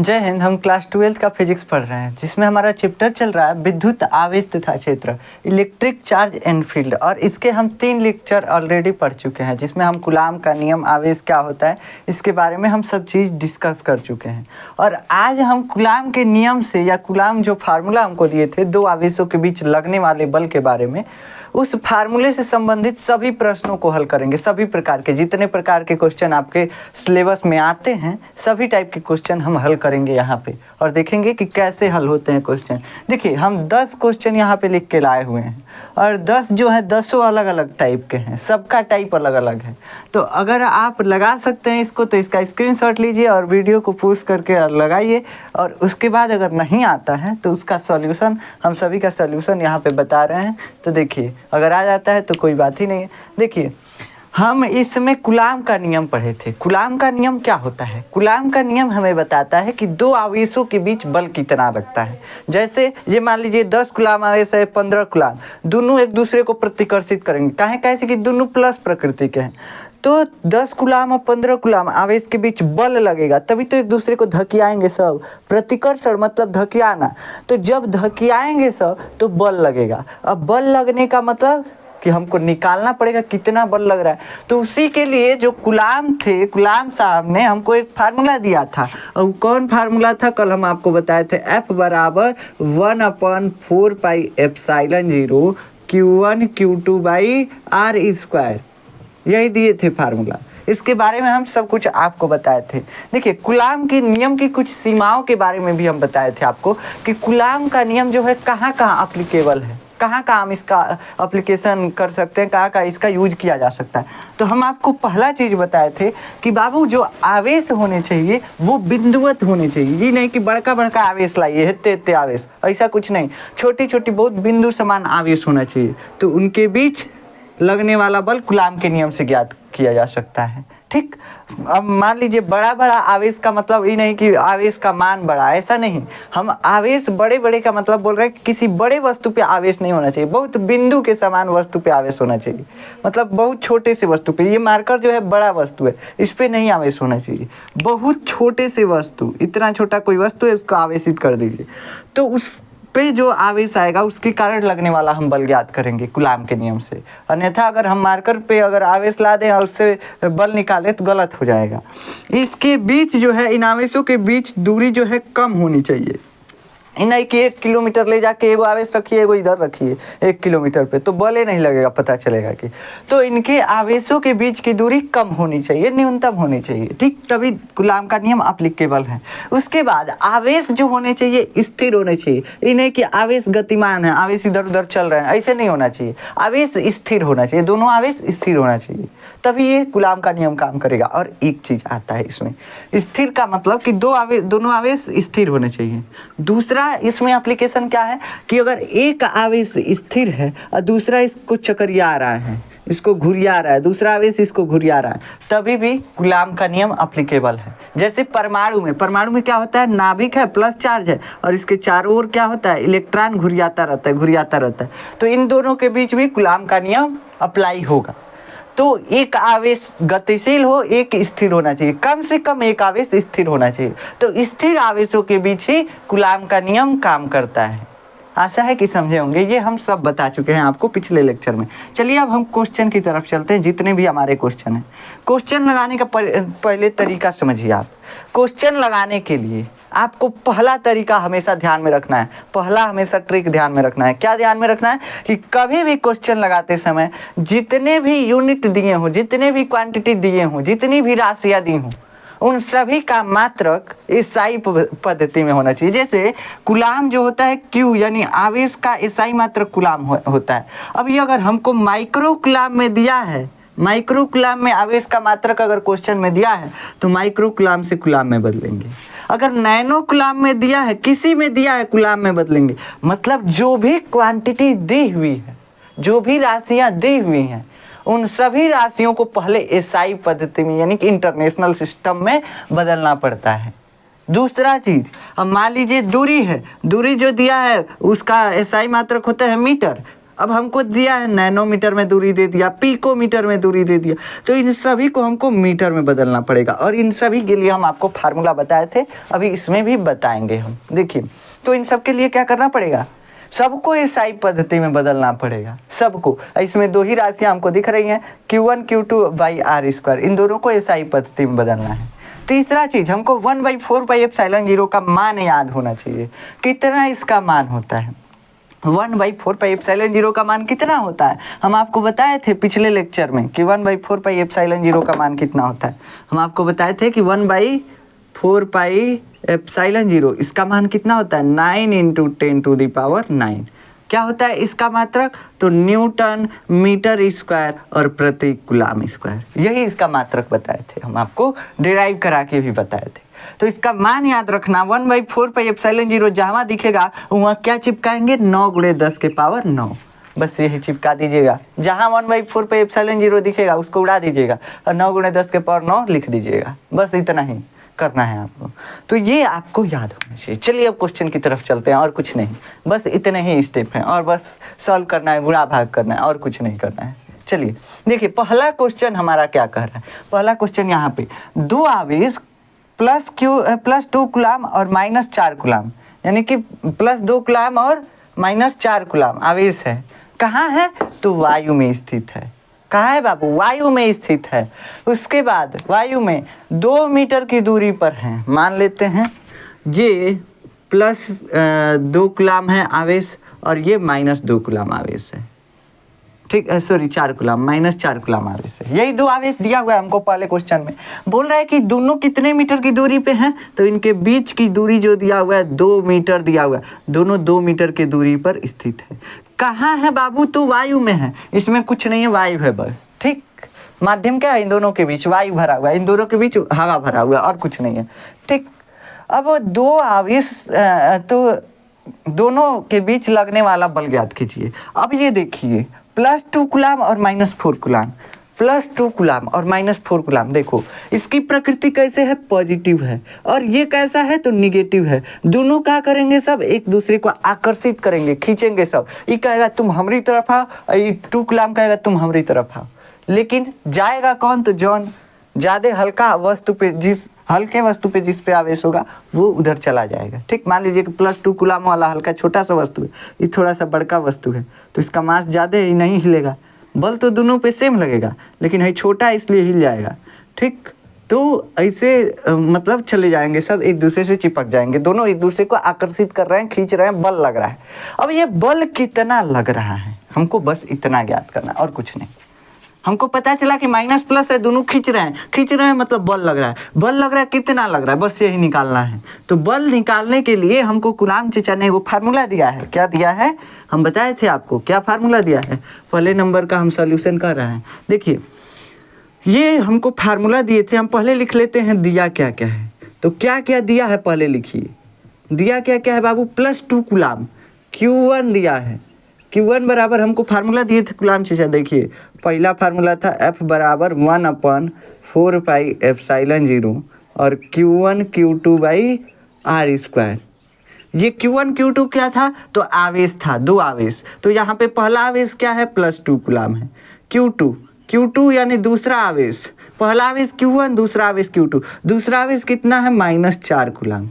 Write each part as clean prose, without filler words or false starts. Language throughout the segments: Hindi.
जय हिंद। हम क्लास 12th का फिजिक्स पढ़ रहे हैं, जिसमें हमारा चैप्टर चल रहा है विद्युत आवेश तथा क्षेत्र, इलेक्ट्रिक चार्ज एंड फील्ड। और इसके हम 3 लेक्चर ऑलरेडी पढ़ चुके हैं, जिसमें हम कूलाम का नियम, आवेश क्या होता है, इसके बारे में हम सब चीज़ डिस्कस कर चुके हैं। और आज हम कूलाम के नियम से, या कूलाम जो फार्मूला हमको दिए थे 2 आवेशों के बीच लगने वाले बल के बारे में, उस फार्मूले से संबंधित सभी प्रश्नों को हल करेंगे। सभी प्रकार के, जितने प्रकार के क्वेश्चन आपके सिलेबस में आते हैं, सभी टाइप के क्वेश्चन हम हल करेंगे यहाँ पे, और देखेंगे कि कैसे हल होते हैं क्वेश्चन। देखिए, हम 10 क्वेश्चन यहाँ पे लिख के लाए हुए हैं, और 10 जो है 10 अलग अलग टाइप के हैं, सबका टाइप अलग अलग है। तो अगर आप लगा सकते हैं इसको, तो इसका स्क्रीनशॉट लीजिए और वीडियो को पोस्ट करके लगाइए। और उसके बाद अगर नहीं आता है तो उसका सॉल्यूशन, हम सभी का सॉल्यूशन यहाँ पे बता रहे हैं। तो देखिए, अगर आ जाता है तो कोई बात ही नहीं है। देखिए, हम इसमें कूलाम का नियम पढ़े थे। कूलाम का नियम क्या होता है? कूलाम का नियम हमें बताता है कि 2 आवेशों के बीच बल कितना लगता है। जैसे ये मान लीजिए 10 कूलाम आवेश है, 15 कूलाम, दोनों एक दूसरे को प्रतिकर्षित करेंगे। काहे? कैसे कि दोनों प्लस प्रकृति के हैं। तो 10 कूलाम और 15 कूलाम आवेश के बीच बल लगेगा, तभी तो एक दूसरे को धकियाएंगे सब। प्रतिकर्षण मतलब धकियाना। तो जब धकियाएंगे सब तो बल लगेगा। अब बल लगने का मतलब कि हमको निकालना पड़ेगा कितना बल लग रहा है। तो उसी के लिए जो कूलाम थे, कूलाम साहब ने हमको एक फार्मूला दिया था। और कौन फार्मूला था? कल हम आपको बताए थे, F बराबर 1/4 pi epsilon 0 Q1 Q2 by R²। यही दिए थे फार्मूला। इसके बारे में हम सब कुछ आपको बताए थे। देखिए, कूलाम के नियम की कुछ सीमाओं के बारे में भी हम बताए थे आपको, कि कूलाम का नियम जो है कहाँ कहाँ अप्लीकेबल है, कहाँ कहाँ हम इसका एप्लीकेशन कर सकते हैं, कहाँ कहाँ इसका यूज किया जा सकता है। तो हम आपको पहला चीज़ बताए थे कि बाबू, जो आवेश होने चाहिए वो बिंदुवत होने चाहिए। ये नहीं कि बड़का बड़का आवेश लाइए, इतने इतने आवेश, ऐसा कुछ नहीं। छोटी छोटी बहुत बिंदु समान आवेश होना चाहिए। तो उनके बीच लगने वाला बल कूलाम के नियम से ज्ञात किया जा सकता है। ठीक। अब मान लीजिए बड़ा बड़ा आवेश का मतलब ये नहीं कि आवेश का मान बड़ा, ऐसा नहीं। हम आवेश बड़े बड़े का मतलब बोल रहे हैं कि किसी बड़े वस्तु पे आवेश नहीं होना चाहिए, बहुत बिंदु के समान वस्तु पे आवेश होना चाहिए। मतलब बहुत छोटे से वस्तु पे, ये मार्कर जो है बड़ा वस्तु है, इस पे नहीं आवेश होना चाहिए। बहुत छोटे से वस्तु, इतना छोटा कोई वस्तु है, उसको आवेशित कर दीजिए, तो उस पे जो आवेश आएगा उसके कारण लगने वाला हम बल ज्ञात करेंगे कूलाम के नियम से। अन्यथा अगर हम मार्कर पे अगर आवेश ला दें और उससे बल निकालें तो गलत हो जाएगा। इसके बीच जो है, इन आवेशों के बीच दूरी जो है कम होनी चाहिए। नहीं कि 1 किलोमीटर ले जाके एगो आवेश रखिए, एगो इधर रखिए 1 किलोमीटर पे, तो बल ही नहीं लगेगा, पता चलेगा कि। तो इनके आवेशों के बीच की दूरी कम होनी चाहिए, न्यूनतम होनी चाहिए। ठीक, तभी कूलाम का नियम एप्लीकेबल है। उसके बाद आवेश जो होने चाहिए स्थिर होने चाहिए। ये नहीं कि आवेश गतिमान है, आवेश इधर उधर चल रहे हैं, ऐसे नहीं होना चाहिए। आवेश स्थिर होना चाहिए, दोनों आवेश स्थिर होना चाहिए, तभी ये कूलाम का नियम काम करेगा। और एक चीज़ आता है इसमें, स्थिर का मतलब कि दोनों आवेश स्थिर होने चाहिए। दूसरा इसमें एप्लीकेशन क्या है कि अगर एक आवेश स्थिर है और दूसरा इसको चकरिया रहा है, इसको घुरिया रहा है, दूसरा आवेश इसको घुरिया रहा है, तभी भी कूलाम का नियम एप्लीकेबल है। जैसे परमाणु में क्या होता है? नाभिक है, प्लस चार्ज है, और इसके चारों ओर क्या होता है? इलेक्ट्रॉन घुरियाता रहता है। तो इन दोनों के बीच भी कूलाम का नियम अप्लाई होगा। तो एक आवेश गतिशील हो, एक स्थिर होना चाहिए, कम से कम एक आवेश स्थिर होना चाहिए। तो स्थिर आवेशों के बीच ही कूलाम का नियम काम करता है। आशा है कि समझे होंगे। ये हम सब बता चुके हैं आपको पिछले लेक्चर में। चलिए अब हम क्वेश्चन की तरफ चलते हैं, जितने भी हमारे क्वेश्चन हैं। क्वेश्चन लगाने का पहले तरीका समझिए आप। क्वेश्चन लगाने के लिए आपको पहला तरीका हमेशा ध्यान में रखना है, पहला हमेशा ट्रिक ध्यान में रखना है। क्या ध्यान में रखना है? कि कभी भी क्वेश्चन लगाते समय जितने भी यूनिट दिए हों, जितने भी क्वांटिटी दिए हों, जितनी भी राशियाँ दी हों, उन सभी का मात्रक एसआई पद्धति में होना चाहिए। जैसे कूलाम जो होता है Q, यानी आवेश का एसआई मात्रक कूलाम होता है। अब ये अगर हमको माइक्रो कूलाम में दिया है, माइक्रो कूलाम में आवेश का मात्रक अगर क्वेश्चन में दिया है, तो माइक्रो कूलाम से कूलाम में बदलेंगे। अगर नैनो कूलाम में दिया है, किसी में दिया है, कूलाम में बदलेंगे। मतलब जो भी क्वांटिटी दी हुई है, जो भी राशियाँ दी हुई हैं, उन सभी राशियों को पहले एसआई पद्धति में, यानी कि इंटरनेशनल सिस्टम में बदलना पड़ता है। दूसरा चीज, अब मान लीजिए दूरी है, दूरी जो दिया है उसका एसआई मात्रक होता है मीटर। अब हमको दिया है नैनोमीटर में दूरी दे दिया, पिकोमीटर में दूरी दे दिया, तो इन सभी को हमको मीटर में बदलना पड़ेगा और इन सभी के लिए हम आपको फार्मूला बताए थे, अभी इसमें भी बताएंगे हम। देखिए, तो इन सब के लिए क्या करना पड़ेगा, सबको एसआई पद्धति में बदलना पड़ेगा, सबको। इसमें दो ही राशियाँ हमको दिख रही हैं, Q1 Q2 by are square, इन दोनों को एसआई पद्धति में बदलना है। तीसरा चीज़, हमको 1/4πε0 का मान याद होना चाहिए। कितना इसका मान होता है, 1/4πε0 का मान कितना होता है, हम आपको बताए थे पिछले लेक्चर में कि 1/4πε0 का मान कितना होता है। हम आपको बताए थे कि 1/4πε0 इसका मान कितना होता है, 9 × 10⁹ क्या होता है इसका मात्रक, तो न्यूटन मीटर स्क्वायर और प्रति कूलाम स्क्वायर, यही इसका मात्रक बताए थे, हम आपको डिराइव करा के भी बताए थे। तो इसका मान याद रखना, 1/4πε0 जहाँ दिखेगा वहाँ क्या चिपकाएंगे, 9 × 10⁹ बस यही चिपका दीजिएगा। जहाँ 1/4πε0 दिखेगा उसको उड़ा दीजिएगा और 9 × 10⁹ लिख दीजिएगा, बस इतना ही करना है आपको। तो ये आपको याद होना चाहिए। चलिए अब क्वेश्चन की तरफ चलते हैं, और कुछ नहीं, बस इतने ही स्टेप हैं और बस सॉल्व करना है, गुणा भाग करना है और कुछ नहीं करना है। चलिए देखिए, पहला क्वेश्चन हमारा क्या कह रहा है। पहला क्वेश्चन यहाँ पे दो आवेश +2 कूलाम और -4 कूलाम, यानी कि +2 कूलाम और -4 कूलाम आवेश है। कहाँ है, तो वायु में स्थित है। कहाँ है बाबू, वायु में स्थित है। उसके बाद वायु में 2 मीटर की दूरी पर है। मान लेते हैं ये +2 कूलाम है आवेश और ये -2 कूलाम आवेश है, ठीक है, सॉरी 4 कूलाम, -4 कूलाम आवेश है। यही दो आवेश दिया हुआ है हमको पहले क्वेश्चन में। बोल रहा है कि दोनों कितने मीटर की दूरी पे हैं, तो इनके बीच की दूरी जो दिया हुआ है 2 मीटर दिया हुआ है, दोनों 2 मीटर की दूरी पर स्थित है। कहाँ है बाबू, तो वायु में है, इसमें कुछ नहीं है, वायु है बस, ठीक। माध्यम क्या है, इन दोनों के बीच वायु भरा हुआ है, इन दोनों के बीच हवा भरा हुआ है और कुछ नहीं है, ठीक। अब दो आवेश तो दोनों के बीच लगने वाला बल ज्ञात कीजिए। अब ये देखिए, +2 कूलाम और -4 कूलाम, +2 कूलाम और -4 कूलाम, देखो इसकी प्रकृति कैसे है, पॉजिटिव है, और ये कैसा है, तो निगेटिव है। दोनों क्या करेंगे, सब एक दूसरे को आकर्षित करेंगे, खींचेंगे सब। ये कहेगा तुम हमारी तरफ आओ, ये 2 कूलाम कहेगा तुम हमारी तरफ आओ, लेकिन जाएगा कौन, तो जौन ज़्यादा हल्का वस्तु पे, जिस हल्के वस्तु पे जिस पे आवेश होगा वो उधर चला जाएगा, ठीक। मान लीजिए कि +2 कूलाम वाला हल्का छोटा सा वस्तु है, ये थोड़ा सा बड़का वस्तु है, तो इसका मास ज़्यादा ही नहीं हिलेगा, बल तो दोनों पे सेम लगेगा, लेकिन है छोटा इसलिए हिल जाएगा, ठीक। तो ऐसे मतलब चले जाएंगे, सब एक दूसरे से चिपक जाएंगे, दोनों एक दूसरे को आकर्षित कर रहे हैं, खींच रहे हैं, बल लग रहा है। अब ये बल कितना लग रहा है हमको बस इतना ज्ञात करना और कुछ नहीं। हमको पता चला कि माइनस प्लस है, दोनों खींच रहे हैं मतलब बल लग रहा है। बल लग रहा है, कितना लग रहा है, बस यही निकालना है। तो बल निकालने के लिए हमको कूलाम चचा ने वो फार्मूला दिया है। क्या दिया है, हम बताए थे आपको, क्या फार्मूला दिया है। पहले नंबर का हम सॉल्यूशन कर रहे हैं। देखिए ये हमको फार्मूला दिए थे, हम पहले लिख लेते हैं दिया क्या क्या है। तो क्या क्या दिया है पहले लिखिए। दिया क्या क्या है बाबू, +2 कूलाम, Q1 दिया है। Q1 बराबर हमको फार्मूला दिए थे कूलाम चचा, देखिए पहला फार्मूला था F बराबर 1/4πε0 और Q1 Q2 by are square. ये Q1 Q2 क्या था, तो आवेश था, दो आवेश। तो यहाँ पे पहला आवेश क्या है, +2 कूलाम है। Q2 यानी दूसरा आवेश, पहला आवेश Q1, दूसरा आवेश Q2। दूसरा आवेश कितना है, -4 कूलाम,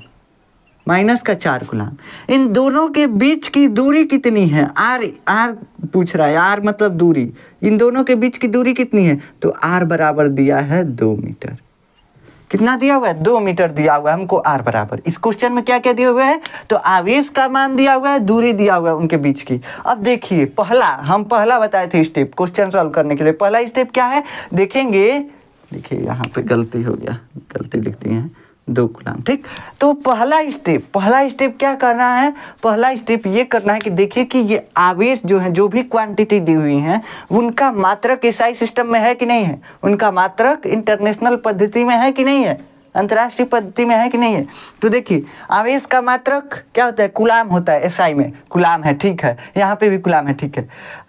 -4 कूलाम। इन दोनों के बीच की दूरी कितनी है, आर पूछ रहा है, आर मतलब दूरी। इन दोनों के बीच की दूरी कितनी है, तो आर बराबर दिया है 2 मीटर। कितना दिया हुआ है, 2 मीटर दिया हुआ है हमको आर बराबर। इस क्वेश्चन में क्या क्या दिया हुआ है, तो आवेश का मान दिया हुआ है, दूरी दिया हुआ है उनके बीच की। अब देखिए हम पहला बताए थे स्टेप क्वेश्चन सॉल्व करने के लिए। पहला स्टेप क्या है देखेंगे, देखिए यहाँ पे गलती हो गया, गलती लिख दी है 2 कूलाम, ठीक। तो पहला स्टेप क्या करना है, पहला स्टेप ये करना है कि देखिए कि ये आवेश जो है, जो भी क्वांटिटी दी हुई है, उनका मात्रक एसआई सिस्टम में है कि नहीं है, उनका मात्रक इंटरनेशनल पद्धति में है कि नहीं है, अंतर्राष्ट्रीय पद्धति में है कि नहीं है। तो देखिए आवेश का मात्रक क्या होता है, कूलाम होता है, एसआई में कूलाम है, ठीक है, यहाँ पे भी कूलाम है, ठीक है।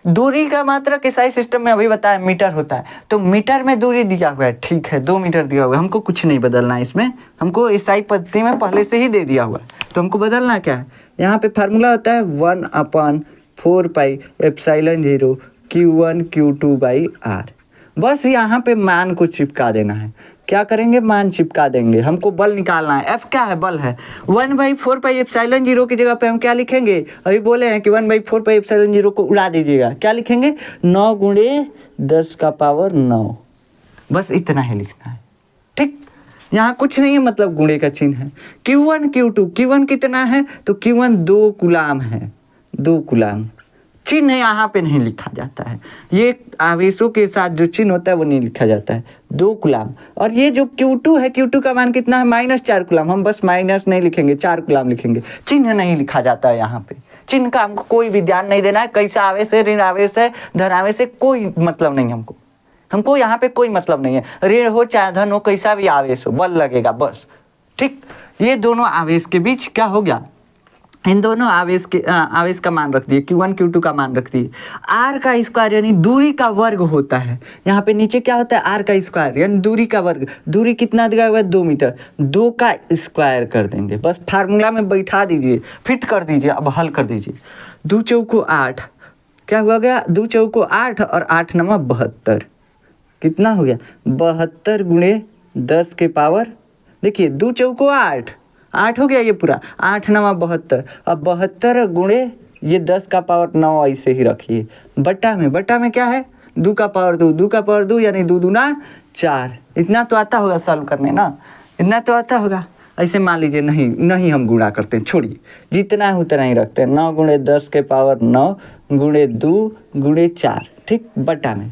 दूरी का मात्रक एसआई सिस्टम में अभी बताया मीटर होता है, तो मीटर में दूरी दिया हुआ है, ठीक है, 2 मीटर दिया हुआ है, हमको कुछ नहीं बदलना है इसमें, हमको एसआई पद्धति में पहले से ही दे दिया हुआ है। तो हमको बदलना क्या है, यहाँ पे फार्मूला होता है 1/4 4πε0 Q1 Q2 बाई आर। बस यहाँ पे मान को चिपका देना है। क्या करेंगे, मान चिपका देंगे। हमको बल निकालना है। एफ क्या है, बल है। 1/4πε0 की जगह पे हम क्या लिखेंगे, अभी बोले हैं कि 1/4πε0 को उड़ा दीजिएगा। क्या लिखेंगे, 9 × 10⁻9। बस इतना ही लिखना है, ठीक। यहाँ कुछ नहीं है, मतलब गुणे का चिन्ह है। Q1 Q2, Q1 कितना है, तो Q1 2 कूलाम है, 2 कूलाम। चिन्ह यहाँ पे नहीं लिखा जाता है, ये आवेशों के साथ जो चिन्ह होता है वो नहीं लिखा जाता है, 2 कूलाम। और ये जो Q2 है, Q2 का मान कितना है, -4 कूलाम। हम बस माइनस नहीं लिखेंगे, 4 कूलाम लिखेंगे। चिन्ह नहीं लिखा जाता है यहाँ पे। चिन्ह का हमको कोई भी ध्यान नहीं देना है। कैसा आवेश है, ऋण आवेश है, धन आवेश है, कोई मतलब नहीं हमको यहाँ पे कोई मतलब नहीं है। ऋण हो चाहे धन हो, कैसा भी आवेश हो, बल लगेगा बस, ठीक। ये दोनों आवेश के बीच क्या हो गया, इन दोनों आवेश का मान रख दिए, Q1 Q2 का मान रख दिए। आर का स्क्वायर यानी दूरी का वर्ग होता है। यहाँ पे नीचे क्या होता है, आर का स्क्वायर यानी दूरी का वर्ग। दूरी कितना दिया हुआ है, 2 मीटर। 2 का स्क्वायर कर देंगे, बस फार्मूला में बैठा दीजिए, फिट कर दीजिए। अब हल कर दीजिए। 2 चौको 8, क्या हुआ गया, 2 चौको 8 और 8 × 72 कितना हो गया, 72 × 10 के पावर, देखिए 2 चौको 8 हो गया ये पूरा, 8 × 9 72। अब 72 × ये 10 का पावर 9 ऐसे ही रखिए। बटा में क्या है, 2 का पावर 2 यानी 2 दूना 4। इतना तो आता होगा सॉल्व करने ना, इतना तो आता होगा। ऐसे मान लीजिए नहीं हम गुणा करते हैं, छोड़िए, जितना है उतना ही रखते हैं। 9 × 10 के पावर 9 × 2 × 4, ठीक। बटा में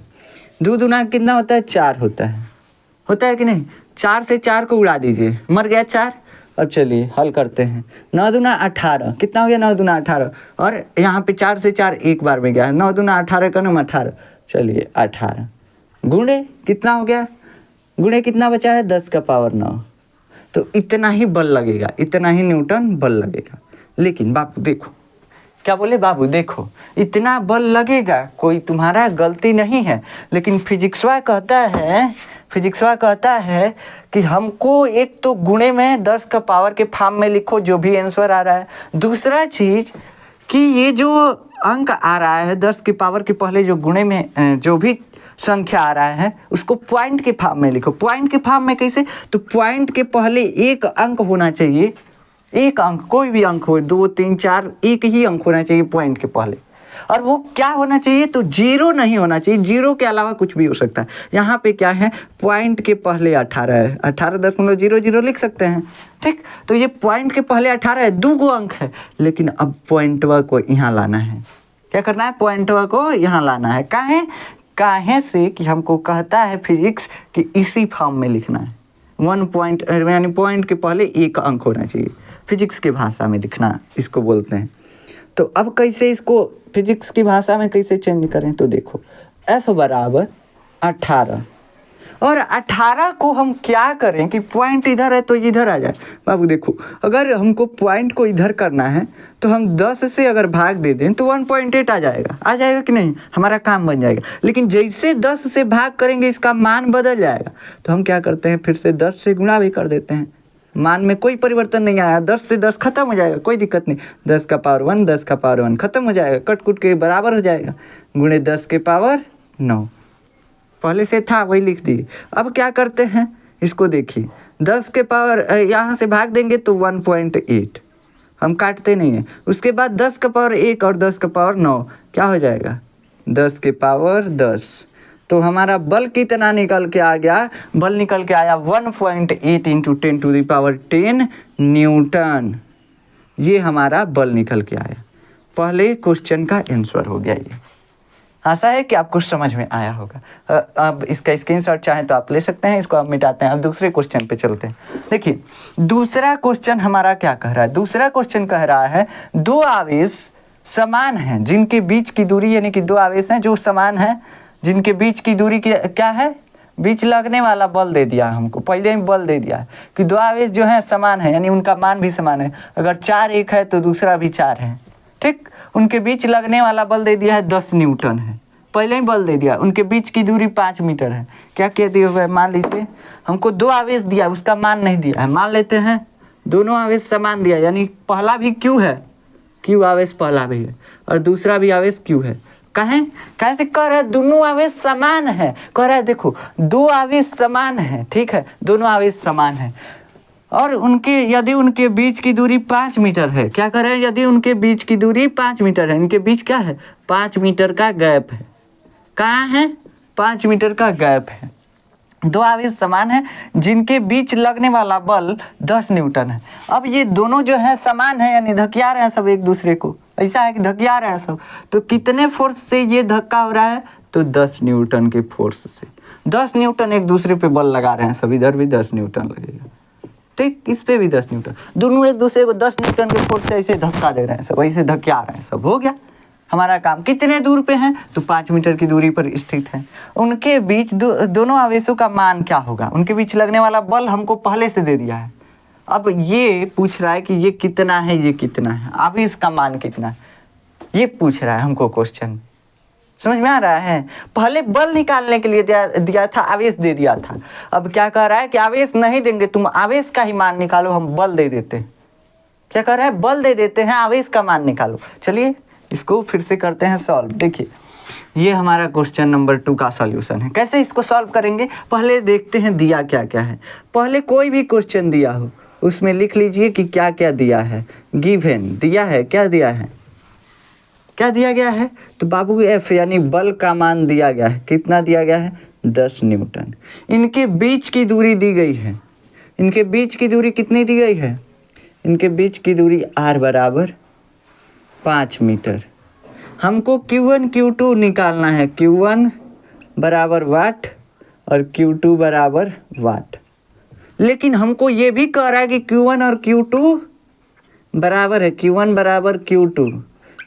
2 दूना कितना होता है, 4 होता है कि नहीं। 4 से 4 को उड़ा दीजिए, मर गया 4। अब चलिए हल करते हैं। 9 दूना 18 कितना हो गया, 9 दूना 18। और यहाँ पे 4 से 4 एक बार में गया है, 9 दूना 18 का नाम 18। चलिए 18 गुणे कितना हो गया, गुणे कितना बचा है, 10 का पावर 9। तो इतना ही बल लगेगा, इतना ही न्यूटन बल लगेगा। लेकिन बाबू देखो, क्या बोले बाबू, देखो इतना बल लगेगा, कोई तुम्हारा गलती नहीं है। लेकिन फिजिक्सवा कहता है कि हमको एक तो गुणे में 10 का पावर के फॉर्म में लिखो जो भी आंसर आ रहा है। दूसरा चीज़ कि ये जो अंक आ रहा है 10 के पावर के पहले जो गुणे में जो भी संख्या आ रहा है उसको पॉइंट के फॉर्म में लिखो। पॉइंट के फॉर्म में कैसे, तो पॉइंट के पहले एक अंक होना चाहिए, एक अंक, कोई भी अंक हो, 2 3 4, एक ही अंक होना चाहिए पॉइंट के पहले। और वो क्या होना चाहिए, तो 0 नहीं होना चाहिए। 0 के अलावा कुछ भी हो सकता है। यहाँ पे क्या है, पॉइंट के पहले 18 है, 18.00 लिख सकते हैं, ठीक। तो ये पॉइंट के पहले 18 है, 2 अंक है। लेकिन अब पॉइंटवा को यहाँ लाना है। क्या करना है, पॉइंटवा को यहाँ लाना है। काहे से कि हमको कहता है फिजिक्स कि इसी फॉर्म में लिखना है। 1 पॉइंट यानी पॉइंट के पहले एक अंक होना चाहिए। फिजिक्स की भाषा में लिखना इसको बोलते हैं। तो अब कैसे इसको फिजिक्स की भाषा में कैसे चेंज करें, तो देखो F = 18 और 18 को हम क्या करें कि पॉइंट इधर है तो इधर आ जाए। बाबू देखो, अगर हमको पॉइंट को इधर करना है तो हम 10 से अगर भाग दे दें तो 1.8 आ जाएगा कि नहीं, हमारा काम बन जाएगा। लेकिन जैसे 10 से भाग करेंगे इसका मान बदल जाएगा। तो हम क्या करते हैं, फिर से 10 से गुणा भी कर देते हैं। मान में कोई परिवर्तन नहीं आया, 10 से 10 खत्म हो जाएगा, कोई दिक्कत नहीं। 10 का पावर 1 10 का पावर 1 खत्म हो जाएगा, कट कुट के बराबर हो जाएगा। गुणे 10 के पावर 9 पहले से था वही लिख दिए। अब क्या करते हैं, इसको देखिए, 10 के पावर यहाँ से भाग देंगे तो 1.8, हम काटते नहीं हैं। उसके बाद 10 का पावर 1 और 10 का पावर 9 क्या हो जाएगा, 10 के पावर 10। तो हमारा बल कितना निकल के आ गया, बल निकल के आया 1.8 × 10⁻10 न्यूटन। ये हमारा बल निकल के आया। पहले क्वेश्चन का आंसर हो गया ये। आशा है कि आपको समझ में आया होगा। अब इसका स्क्रीनशॉट चाहे तो आप ले सकते हैं, इसको आप मिटाते हैं। अब दूसरे क्वेश्चन पे चलते हैं। देखिए दूसरा क्वेश्चन हमारा क्या कह रहा है, दूसरा क्वेश्चन कह रहा है 2 आवेश समान हैं जिनके बीच की दूरी, यानी कि 2 आवेश हैं जो समान हैं जिनके बीच की दूरी क्या है, बीच लगने वाला बल दे दिया हमको, पहले ही बल दे दिया कि 2 आवेश जो हैं समान है, यानी उनका मान भी समान है। अगर 4 एक है तो दूसरा भी 4 है, ठीक। उनके बीच लगने वाला बल दे दिया है 10 न्यूटन है, पहले ही बल दे दिया। उनके बीच की दूरी 5 मीटर है। क्या कह दिया हुआ है, मान लीजिए हमको 2 आवेश दिया, उसका मान नहीं दिया है। मान लेते हैं दोनों आवेश समान दिया, यानी पहला भी Q है, Q आवेश पहला भी है और दूसरा भी आवेश Q है। कहें कैसे कह रहा है दोनों आवेश समान है, कह रहा है देखो दो आवेश समान है, ठीक है, दोनों आवेश समान है और यदि उनके बीच की दूरी 5 मीटर है, क्या कर रहे हैं, यदि उनके बीच की दूरी 5 मीटर है, इनके बीच क्या है 5 मीटर का गैप है, कहाँ है 5 मीटर का गैप है, दो आवेश समान है जिनके बीच लगने वाला बल 10 न्यूटन है। अब ये दोनों जो है समान है यानी धकिया रहे हैं सब एक दूसरे को, ऐसा है कि धकिया रहे हैं सब, तो कितने फोर्स से ये धक्का हो रहा है, तो 10 न्यूटन के फोर्स से, 10 न्यूटन एक दूसरे पे बल लगा रहे हैं सब, इधर भी 10 न्यूटन लगेगा, ठीक, इस पे भी 10 न्यूटन, दोनों एक दूसरे को 10 न्यूटन के फोर्स से ऐसे धक्का दे रहे हैं सब, ऐसे धकिया रहे हैं सब, हो गया हमारा काम। कितने दूर पे हैं, तो 5 मीटर की दूरी पर स्थित है। उनके बीच दोनों आवेशों का मान क्या होगा, उनके बीच लगने वाला बल हमको पहले से दे दिया है, अब ये पूछ रहा है कि ये कितना है, ये कितना है, आवेश का मान कितना है, ये पूछ रहा है हमको क्वेश्चन, समझ में आ रहा है। पहले बल निकालने के लिए दिया था, आवेश दे दिया था, अब क्या कह रहा है कि आवेश नहीं देंगे, तुम आवेश का ही मान निकालो, हम बल दे देते हैं, क्या कह रहा है, बल दे देते हैं, आवेश का मान निकालो। चलिए इसको फिर से करते हैं सॉल्व। देखिए ये हमारा क्वेश्चन नंबर 2 का सॉल्यूशन है। कैसे इसको सॉल्व करेंगे, पहले देखते हैं दिया क्या क्या है। पहले कोई भी क्वेश्चन दिया हो उसमें लिख लीजिए कि क्या क्या दिया है, गिवन दिया है, क्या दिया है, क्या दिया गया है, तो बाबू F यानी बल का मान दिया गया है, कितना दिया गया है 10 न्यूटन। इनके बीच की दूरी दी गई है, इनके बीच की दूरी कितनी दी गई है, इनके बीच की दूरी R बराबर 5 मीटर। हमको Q1 Q2 निकालना है, Q1 बराबर वाट और Q2 बराबर वाट, लेकिन हमको ये भी कह रहा है कि Q1 और Q2 बराबर है, Q1 बराबर Q2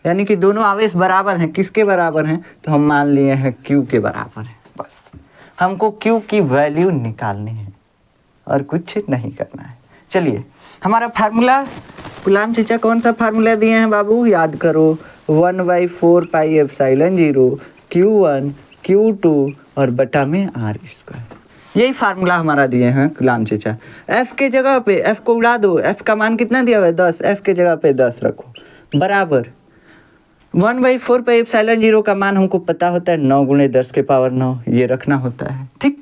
यानी कि दोनों आवेश बराबर हैं, किसके बराबर हैं, तो हम मान लिए हैं Q के बराबर है। बस हमको Q की वैल्यू निकालनी है और कुछ नहीं करना है। चलिए हमारा फार्मूला, गुलाम चाचा कौन सा फार्मूला दिए हैं बाबू, याद करो, 1/4 पाई एप्सिलॉन 0 Q1 Q2 और बटा में R², यही फार्मूला हमारा दिए हैं गुलाम चाचा। F के जगह पे F को उड़ा दो, F का मान कितना दिया हुआ है 10, F के जगह पे 10 रखो, बराबर 1/4 पाई एप्सिलॉन 0 का मान हमको पता होता है 9 × 10 के पावर 9, ये रखना होता है, ठीक।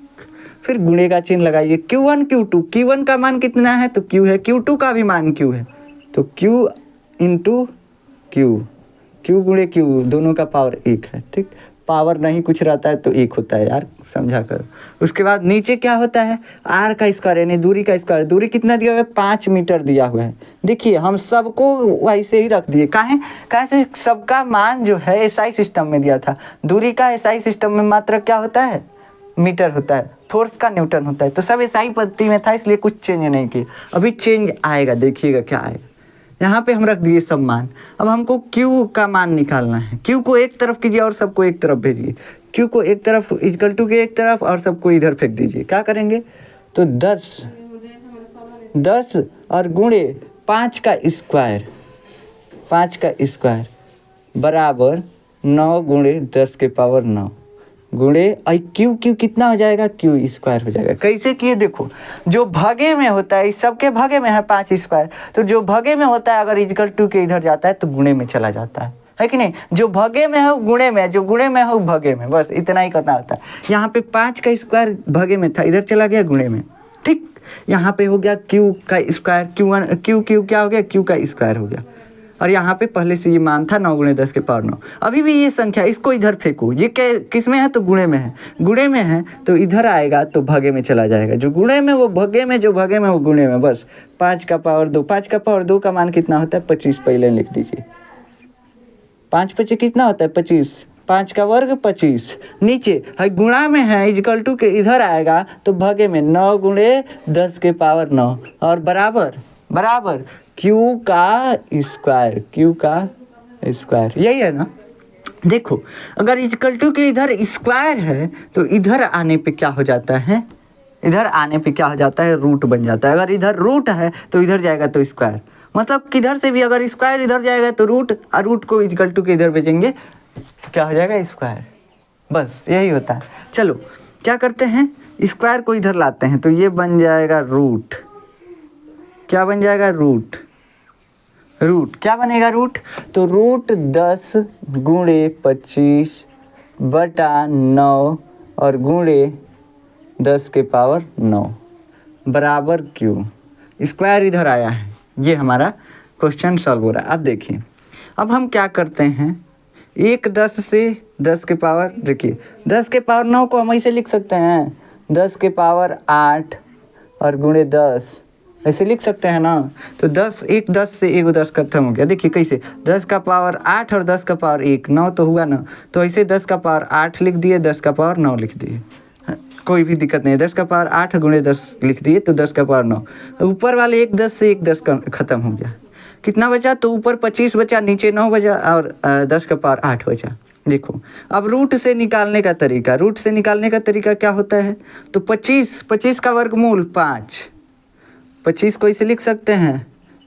फिर गुणे का चिन्ह लगाइए, Q1 Q2, Q1 का मान कितना है तो Q है, Q2 का भी मान Q है, तो Q × Q, Q × Q दोनों का पावर 1 है, ठीक, पावर नहीं कुछ रहता है तो 1 होता है यार, समझा करो। उसके बाद नीचे क्या होता है, R का स्क्वायर यानी दूरी का स्क्वायर, दूरी कितना दिया हुआ है 5 मीटर दिया हुआ है। देखिए हम सबको वैसे ही रख दिए, कैसे सबका मान जो है SI सिस्टम में दिया था, दूरी का SI सिस्टम में मात्रक क्या होता है, मीटर होता है, फोर्स का न्यूटन होता है, तो सब SI पद्धति में था इसलिए कुछ चेंज नहीं किया, अभी चेंज आएगा, देखिएगा क्या आएगा। यहाँ पे हम रख दिए सब मान। अब हमको Q का मान निकालना है, Q को एक तरफ कीजिए और सबको एक तरफ भेजिए, Q को एक तरफ इक्वल टू के एक तरफ और सबको इधर फेंक दीजिए, क्या करेंगे, तो 10 और गुणे 5 का स्क्वायर, 5 का स्क्वायर बराबर 9 × 10 के पावर 9 गुणे Q कितना हो जाएगा, Q² हो जाएगा। कैसे किए देखो, जो भागे में होता है, इस सबके भागे में है 5², तो जो भागे में होता है अगर इक्वल टू के इधर जाता है तो गुणे में चला जाता है कि नहीं, जो भागे में है गुणे में, जो गुणे में है भागे में, बस इतना ही करना होता है। यहाँ पे 5 का स्क्वायर भागे में था, इधर चला गया गुणे में, ठीक। यहाँ पे हो गया Q का स्क्वायर, Q क्या हो गया, Q का स्क्वायर हो गया, और यहाँ पे पहले से ये मान था 9 × 10 के पावर 9। अभी भी ये संख्या, इसको इधर फेंको, ये किस में है तो गुणे में है, गुणे में है तो इधर आएगा तो भागे में चला जाएगा, जो गुणे में वो भागे में, जो भागे में वो गुणे में, बस 5 का पावर 2, 5 का पावर 2 का मान कितना होता है 25, पहले लिख दीजिए, 5 × 5 कितना होता है 25, 5 का वर्ग 25, नीचे है गुणा में है इक्वल टू के इधर आएगा तो भागे में 9 × 10 के पावर 9 और बराबर Q का स्क्वायर, यही है ना। देखो अगर इक्वल टू के इधर स्क्वायर है तो इधर आने पे क्या हो जाता है, इधर आने पे क्या हो जाता है, रूट बन जाता है। अगर इधर रूट है तो इधर जाएगा तो स्क्वायर, मतलब किधर से भी अगर स्क्वायर इधर जाएगा तो रूट, और रूट को इक्वल टू के इधर भेजेंगे क्या हो जाएगा, स्क्वायर, बस यही होता है। चलो क्या करते हैं, स्क्वायर को इधर लाते हैं तो ये बन जाएगा रूट, क्या बन जाएगा रूट, रूट क्या बनेगा रूट, तो रूट 10 गुणे 25 बटा 9 और गुणे 10 के पावर 9 बराबर क्यों, स्क्वायर इधर आया है। ये हमारा क्वेश्चन सॉल्व हो रहा है। अब देखिए, अब हम क्या करते हैं, 10 से 10 के पावर, देखिए 10 के पावर 9 को हम ऐसे लिख सकते हैं 10 के पावर 8 और गुणे 10 ऐसे लिख सकते हैं ना। तो 10 से एक 10 खत्म हो गया। देखिए कैसे, 10 का पावर 8 और 10 का पावर 1 9 तो हुआ ना। तो ऐसे 10 का पावर 8 लिख दिए, 10 का पावर 9 लिख दिए, कोई भी दिक्कत नहीं है। 10 का पावर 8 गुणे 10 लिख दिए तो 10 का पावर 9। ऊपर वाले 10 से एक 10 खत्म हो गया। कितना बचा, तो ऊपर 25 बचा, नीचे 9 बचा और 10 का पावर 8 बचा। देखो अब रूट से निकालने का तरीका, रूट से निकालने का तरीका क्या होता है, तो 25 का वर्गमूल 5, 25 को इसे लिख सकते हैं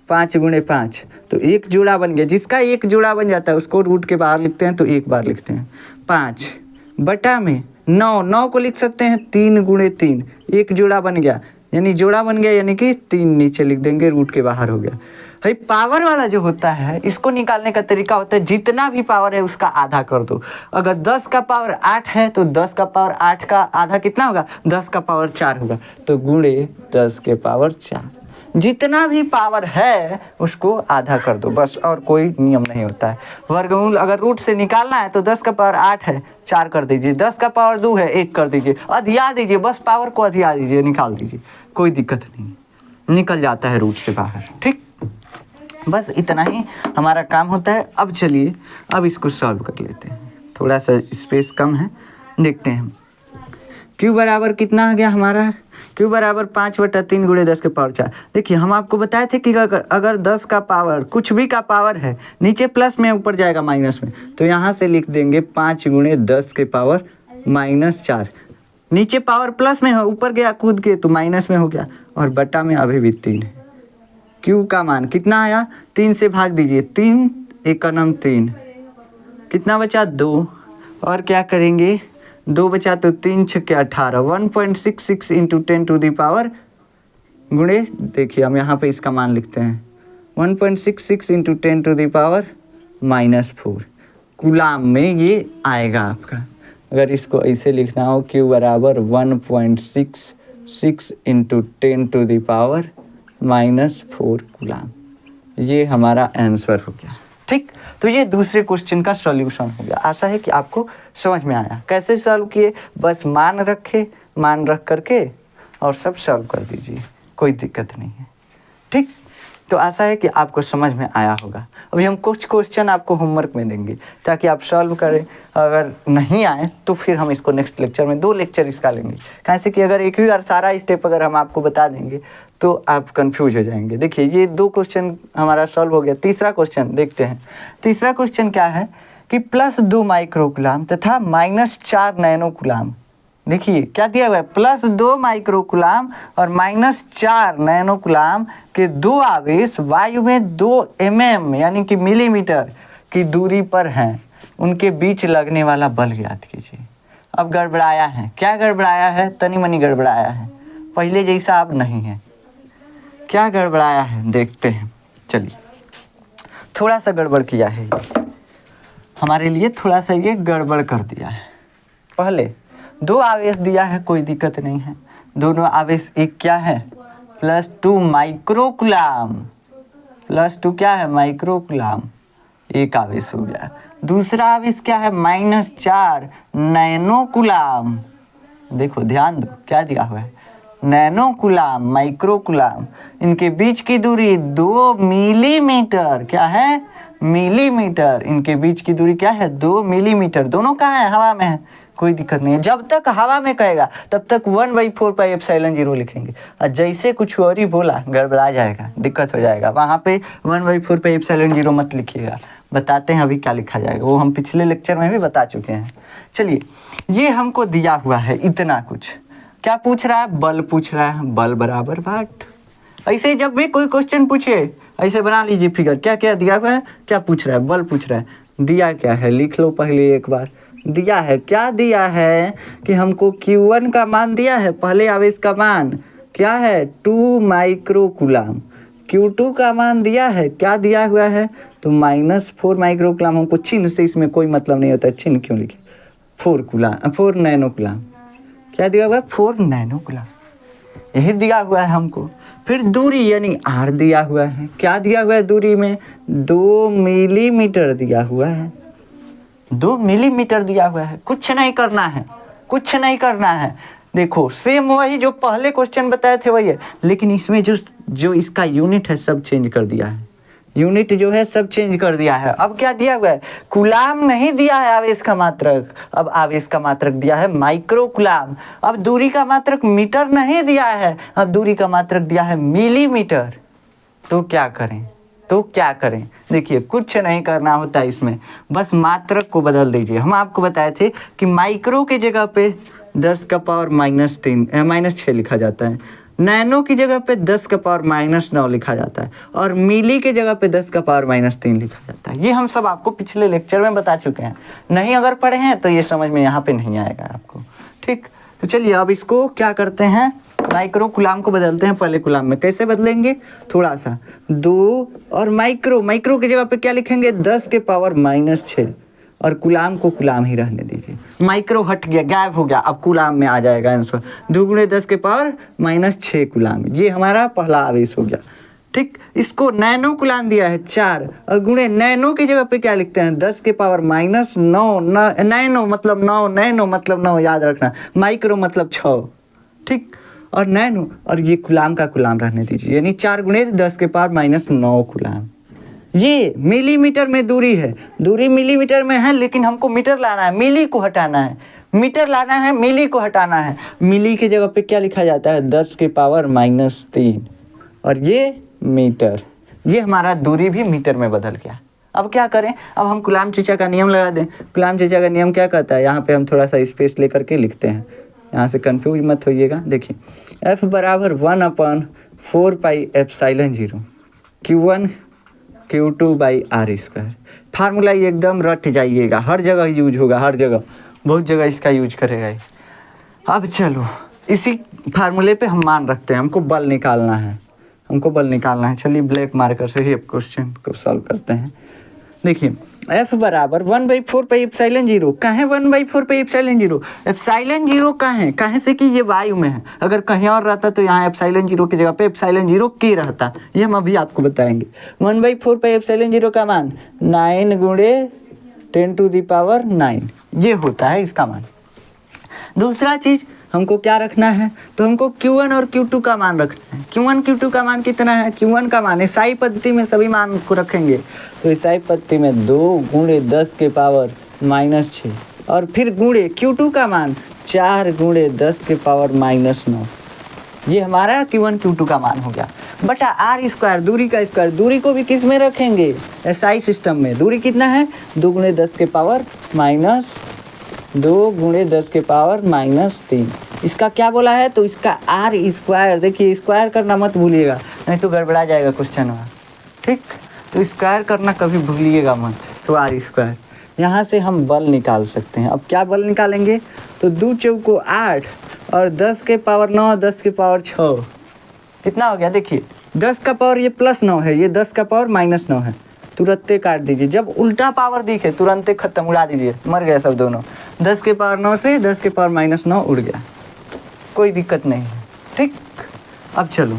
5 गुणे 5, तो एक जोड़ा बन गया। जिसका एक जोड़ा बन जाता है उसको रूट के बाहर लिखते हैं, तो एक बार लिखते हैं 5 बटा में 9 को लिख सकते हैं 3 गुणे 3, एक जोड़ा बन गया, यानी जोड़ा बन गया, यानी कि 3 नीचे लिख देंगे, रूट के बाहर हो गया। भाई पावर वाला जो होता है इसको निकालने का तरीका होता है जितना भी पावर है उसका आधा कर दो। अगर 10 का पावर 8 है तो 10 का पावर 8 का आधा कितना होगा, 10 का पावर 4 होगा, तो गुणे 10 के पावर 4। जितना भी पावर है उसको आधा कर दो बस, और कोई नियम नहीं होता है। वर्गमूल अगर रूट से निकालना है तो 10 का पावर 8 है 4 कर दीजिए, 10 का पावर 2 है 1 कर दीजिए, अधिया दीजिए, बस पावर को अधिया दीजिए, निकाल दीजिए, कोई दिक्कत नहीं, निकल जाता है रूट से बाहर। ठीक, बस इतना ही हमारा काम होता है। अब चलिए अब इसको सॉल्व कर लेते हैं, थोड़ा सा स्पेस कम है, देखते हैं। क्यू बराबर कितना आ गया हमारा, क्यू बराबर 5/3 गुणे 10 के पावर 4। देखिए हम आपको बताए थे कि अगर 10 का पावर कुछ भी का पावर है, नीचे प्लस में ऊपर जाएगा माइनस में, तो यहाँ से लिख देंगे 5 गुणे 10 के पावर -4। नीचे पावर प्लस में है, ऊपर गया कूद के तो माइनस में हो गया, और बटा में अभी भी 3 है। क्यू का मान कितना आया, 3 से भाग दीजिए, 3 1 3, कितना बचा 2, और क्या करेंगे 2 बचा तो 3 छक्के 18, 1.66 इंटू 10 टू दी पावर गुणे, देखिए हम यहाँ पे इसका मान लिखते हैं 1.66 into 10 to the power -4 coulomb में ये आएगा आपका। अगर इसको ऐसे लिखना हो, क्यू बराबर 1.66 into 10 to the power -4 coulomb, ये हमारा आंसर हो गया। ठीक, तो ये दूसरे क्वेश्चन का सॉल्यूशन हो गया। आशा है कि आपको समझ में आया। कैसे सॉल्व किए, बस मान रखे, मान रख करके और सब सॉल्व कर दीजिए, कोई दिक्कत नहीं है। ठीक, तो आशा है कि आपको समझ में आया होगा। अभी हम कुछ क्वेश्चन आपको होमवर्क में देंगे ताकि आप सॉल्व करें। अगर नहीं आए तो फिर हम इसको नेक्स्ट लेक्चर में 2 लेक्चर इसका लेंगे, कैसे कि अगर एक ही बार सारा स्टेप अगर हम आपको बता देंगे तो आप कंफ्यूज हो जाएंगे। देखिए ये 2 क्वेश्चन हमारा सॉल्व हो गया। तीसरा क्वेश्चन देखते हैं। तीसरा क्वेश्चन क्या है कि +2 माइक्रो कूलाम तथा -4 नैनो कूलाम। देखिए क्या दिया हुआ है, +2 माइक्रो कूलाम और -4 नैनो कूलाम के 2 आवेश वायु में 2 mm यानी कि मिलीमीटर की दूरी पर हैं, उनके बीच लगने वाला बल ज्ञात कीजिए। अब गड़बड़ाया है, क्या गड़बड़ाया है, तनी मनी गड़बड़ाया है, पहले जैसा अब नहीं है। क्या गड़बड़ाया है देखते हैं। चलिए थोड़ा सा गड़बड़ किया है हमारे लिए, थोड़ा सा ये गड़बड़ कर दिया है। पहले 2 आवेश दिया है, कोई दिक्कत नहीं है। दोनों आवेश एक क्या है, +2 माइक्रो कूलाम, +2 क्या है माइक्रो कूलाम, एक आवेश हो गया। दूसरा आवेश क्या है, -4 नैनो कूलाम। देखो ध्यान दो क्या दिया हुआ है, नैनो कूलाम माइक्रो कूलाम, इनके बीच की दूरी 2 मिलीमीटर, क्या है मिलीमीटर, इनके बीच की दूरी क्या है 2 मिलीमीटर। दोनों कहाँ है, हवा में है, कोई दिक्कत नहीं है। जब तक हवा में कहेगा तब तक 1/4πε0 लिखेंगे, और जैसे कुछ और ही बोला गड़बड़ा जाएगा, दिक्कत हो जाएगा। वहाँ पे 1/4πε0 मत लिखिएगा, बताते हैं अभी क्या लिखा जाएगा, वो हम पिछले लेक्चर में भी बता चुके हैं। चलिए ये हमको दिया हुआ है इतना कुछ, क्या पूछ रहा है, बल पूछ रहा है, बल बराबर वाट। ऐसे जब भी कोई क्वेश्चन पूछे ऐसे बना लीजिए फिगर, क्या क्या दिया हुआ है, क्या पूछ रहा है, बल पूछ रहा है। दिया क्या है लिख लो पहले एक बार, दिया है क्या, दिया है कि हमको Q1 का मान दिया है, पहले आवेश का मान क्या है 2 माइक्रो कूलाम, Q2 का मान दिया है, क्या दिया हुआ है तो -4 माइक्रोकुलाम। हमको चिन्ह से इसमें कोई मतलब नहीं होता है, चिन्ह क्यों लिखे, 4 नैनोकुलाम। क्या दिया हुआ है 4 नैनोकुलाम, यही दिया हुआ है हमको। फिर दूरी यानी R दिया हुआ है, क्या दिया हुआ है दूरी में 2 मिलीमीटर दिया हुआ है, 2 मिलीमीटर दिया हुआ है। कुछ नहीं करना है, कुछ नहीं करना है। देखो सेम वही जो पहले क्वेश्चन बताए थे वही है, लेकिन इसमें जो इसका यूनिट है सब चेंज कर दिया है, यूनिट जो है सब चेंज कर दिया है। अब क्या दिया हुआ है, कुलाम नहीं दिया है आवेश का मात्रक, अब आवेश का मात्रक दिया है माइक्रो कुलाम। अब दूरी का मात्रक मीटर नहीं दिया है, अब दूरी का मात्रक दिया है मिलीमीटर। तो क्या करें, तो क्या करें, देखिए कुछ नहीं करना होता है इसमें, बस मात्रक को बदल दीजिए। हम आपको बताए थे कि माइक्रो की जगह पे 10 का पावर -6 लिखा जाता है, नैनो की जगह पे 10 का पावर -9 लिखा जाता है, और मिली की जगह पे 10 का पावर -3 लिखा जाता है। ये हम सब आपको पिछले लेक्चर में बता चुके हैं, नहीं अगर पढ़े हैं तो ये समझ में यहाँ पे नहीं आएगा आपको। ठीक, तो चलिए अब इसको क्या करते हैं, माइक्रो कुलाम को बदलते हैं पहले कुलाम में। कैसे बदलेंगे, थोड़ा सा 2 और माइक्रो की जगह पे क्या लिखेंगे 10 के पावर -6, और कुलाम को कुलाम ही रहने दीजिए। माइक्रो हट गया, गायब हो गया, अब कुलाम में आ जाएगा आंसर। 2 × 10 के पावर -6 कुलाम, ये हमारा पहला आवेश हो गया। ठीक, इसको नैनो कुलाम दिया है 4, और गुणे नैनो की जगह पे क्या लिखते हैं 10 के पावर -9, नैनो मतलब 9, नैनो मतलब 9 याद रखना, माइक्रो मतलब 6। ठीक, और नैनो, और ये कुलाम का कुलाम रहने दीजिए, यानी 4 × 10 के पावर -9 कुलाम। ये मिलीमीटर में दूरी है, दूरी मिलीमीटर में है, लेकिन हमको मीटर लाना है, मिली को हटाना है, मीटर लाना है, मिली को हटाना है। मिली की जगह पे क्या लिखा जाता है 10 के पावर -3, और ये मीटर, ये हमारा दूरी भी मीटर में बदल गया। अब क्या करें, अब हम कुलाम चेचा का नियम लगा दें। कुलाम चेचा का नियम क्या कहता है, यहाँ पे हम थोड़ा सा स्पेस लेकर के लिखते हैं, यहाँ से कंफ्यूज मत होइएगा। देखिए F बराबर 1/4 pi epsilon 0 Q1 Q2/r²। Formula ये एकदम रट जाइएगा, हर जगह यूज होगा, हर जगह, बहुत जगह इसका यूज करेगा ये। अब चलो इसी फार्मूले पे हम मान रखते हैं, हमको बल निकालना है, हमको बल निकालना है। चलिए ब्लैक मार्कर से ही अब क्वेश्चन को सॉल्व करते हैं। देखिए F बराबर 1/4 पाई एप्सिलॉन 0, कहाँ 1/4 पाई एप्सिलॉन 0, एप्सिलॉन 0 कहाँ से कि ये वायु में है, अगर कहीं और रहता तो यहाँ एप्सिलॉन 0 की जगह पे एप्सिलॉन 0 के रहता, ये हम अभी आपको बताएंगे। 1/4 पाई एप्सिलॉन 0 का मान 9 × 10⁹ ये होता है इसका मान। दूसरा चीज़ हमको क्या रखना है, तो हमको Q1 और Q2 का मान रखना है। Q1 Q2 का मान कितना है, Q1 का मान ईसाई पद्धति में सभी मान को रखेंगे, तो ईसाई पद्धति में 2 × 10 के पावर -6, और फिर गुणे Q2 का मान 4 × 10 के पावर -9। ये हमारा Q1 Q2 का मान हो गया, बटा r², दूरी का स्क्वायर। दूरी को भी किस में रखेंगे, एसआई सिस्टम में। दूरी कितना है 2 × 10 के पावर -3। इसका क्या बोला है, तो इसका r², देखिए स्क्वायर करना मत भूलिएगा, नहीं तो गड़बड़ा जाएगा क्वेश्चन में। ठीक, तो स्क्वायर करना कभी भूलिएगा मत, तो r²। यहाँ से हम बल निकाल सकते हैं। अब क्या बल निकालेंगे, तो 2 चौको 8 और 10 के पावर 9, 10 के पावर 6, कितना हो गया, देखिए 10 का पावर ये +9 है, ये 10 का पावर -9 है, तुरंते काट दीजिए। जब उल्टा पावर दिखे तुरंते खत्म, उड़ा दीजिए, मर गया सब दोनों। 10 के पावर 9 से 10 के पावर -9 उड़ गया, कोई दिक्कत नहीं है। ठीक, अब चलो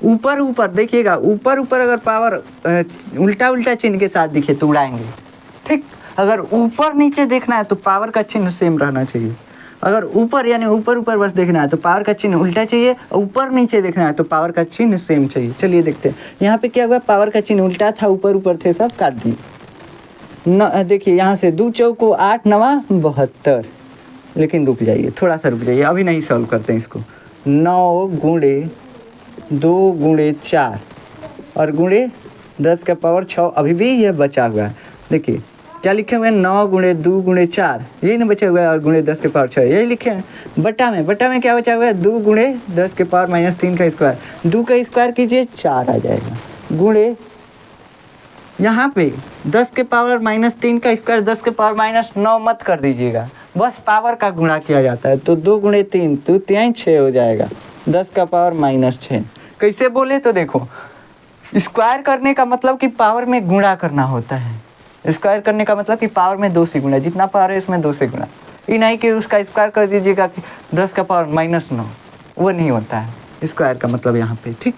ऊपर देखिएगा, ऊपर अगर पावर उल्टा चिन्ह के साथ दिखे तो उड़ाएंगे। ठीक, अगर ऊपर नीचे देखना है तो पावर का चिन्ह सेम रहना चाहिए। अगर ऊपर यानी ऊपर बस देखना है तो पावर का चिन्ह उल्टा चाहिए, ऊपर नीचे देखना है तो पावर का चिन्ह सेम चाहिए। चलिए देखते हैं यहाँ पे क्या हुआ, पावर का चिन्ह उल्टा था, ऊपर थे, सब काट दिए। देखिए यहाँ से 2 चौको 8 9 72, लेकिन रुक जाइए, थोड़ा सा रुक जाइए, अभी नहीं सॉल्व करते हैं इसको। 9 × 2 × 4 और गुणे 10 का पावर 6, अभी भी यह बचा हुआ है। देखिए क्या लिखे हुए हैं, 9 × 2 × 4, यही ना बचा हुआ है, और गुणे 10 के पावर 6 यही लिखे हैं। बटा में क्या बचा हुआ है, 2 × 10 के पावर -3 का स्क्वायर, 2 का स्क्वायर कीजिए 4 आ जाएगा, गुणे यहाँ पे 10 के पावर -3 का स्क्वायर, 10 के पावर -9 मत कर दीजिएगा, बस पावर का गुणा किया जाता है, तो 2 × 3 तो 6 हो जाएगा, 10 का पावर -6। कैसे बोले तो देखो स्क्वायर करने का मतलब कि पावर में गुणा करना होता है। स्क्वायर करने का मतलब कि पावर में 2 से गुणा, जितना पावर है उसमें 2 से गुणा। ये नहीं कि उसका स्क्वायर कर दीजिएगा कि 10 का पावर -9, वो नहीं होता है स्क्वायर का मतलब यहाँ पे। ठीक,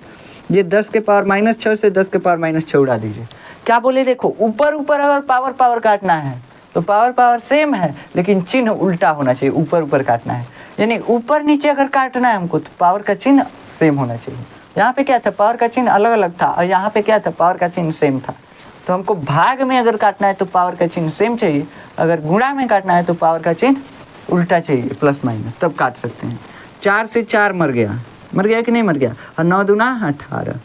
ये 10 के पावर -6 से 10 के पावर -6 उड़ा दीजिए। क्या बोले, देखो ऊपर ऊपर अगर पावर पावर काटना है तो पावर पावर सेम है, लेकिन चिन्ह उल्टा होना चाहिए। ऊपर ऊपर काटना है यानी ऊपर नीचे अगर काटना है हमको तो पावर का चिन्ह सेम होना चाहिए। यहाँ पे क्या था, पावर का चिन्ह अलग अलग था, और यहाँ पे क्या था, पावर का चिन्ह सेम था। तो हमको भाग में अगर काटना है तो पावर का चिन्ह सेम चाहिए, अगर गुणा में काटना है तो पावर का चिन्ह उल्टा चाहिए, प्लस माइनस, तब काट सकते हैं। 4 से 4 मर गया कि नहीं मर गया, और 9 दूना 18,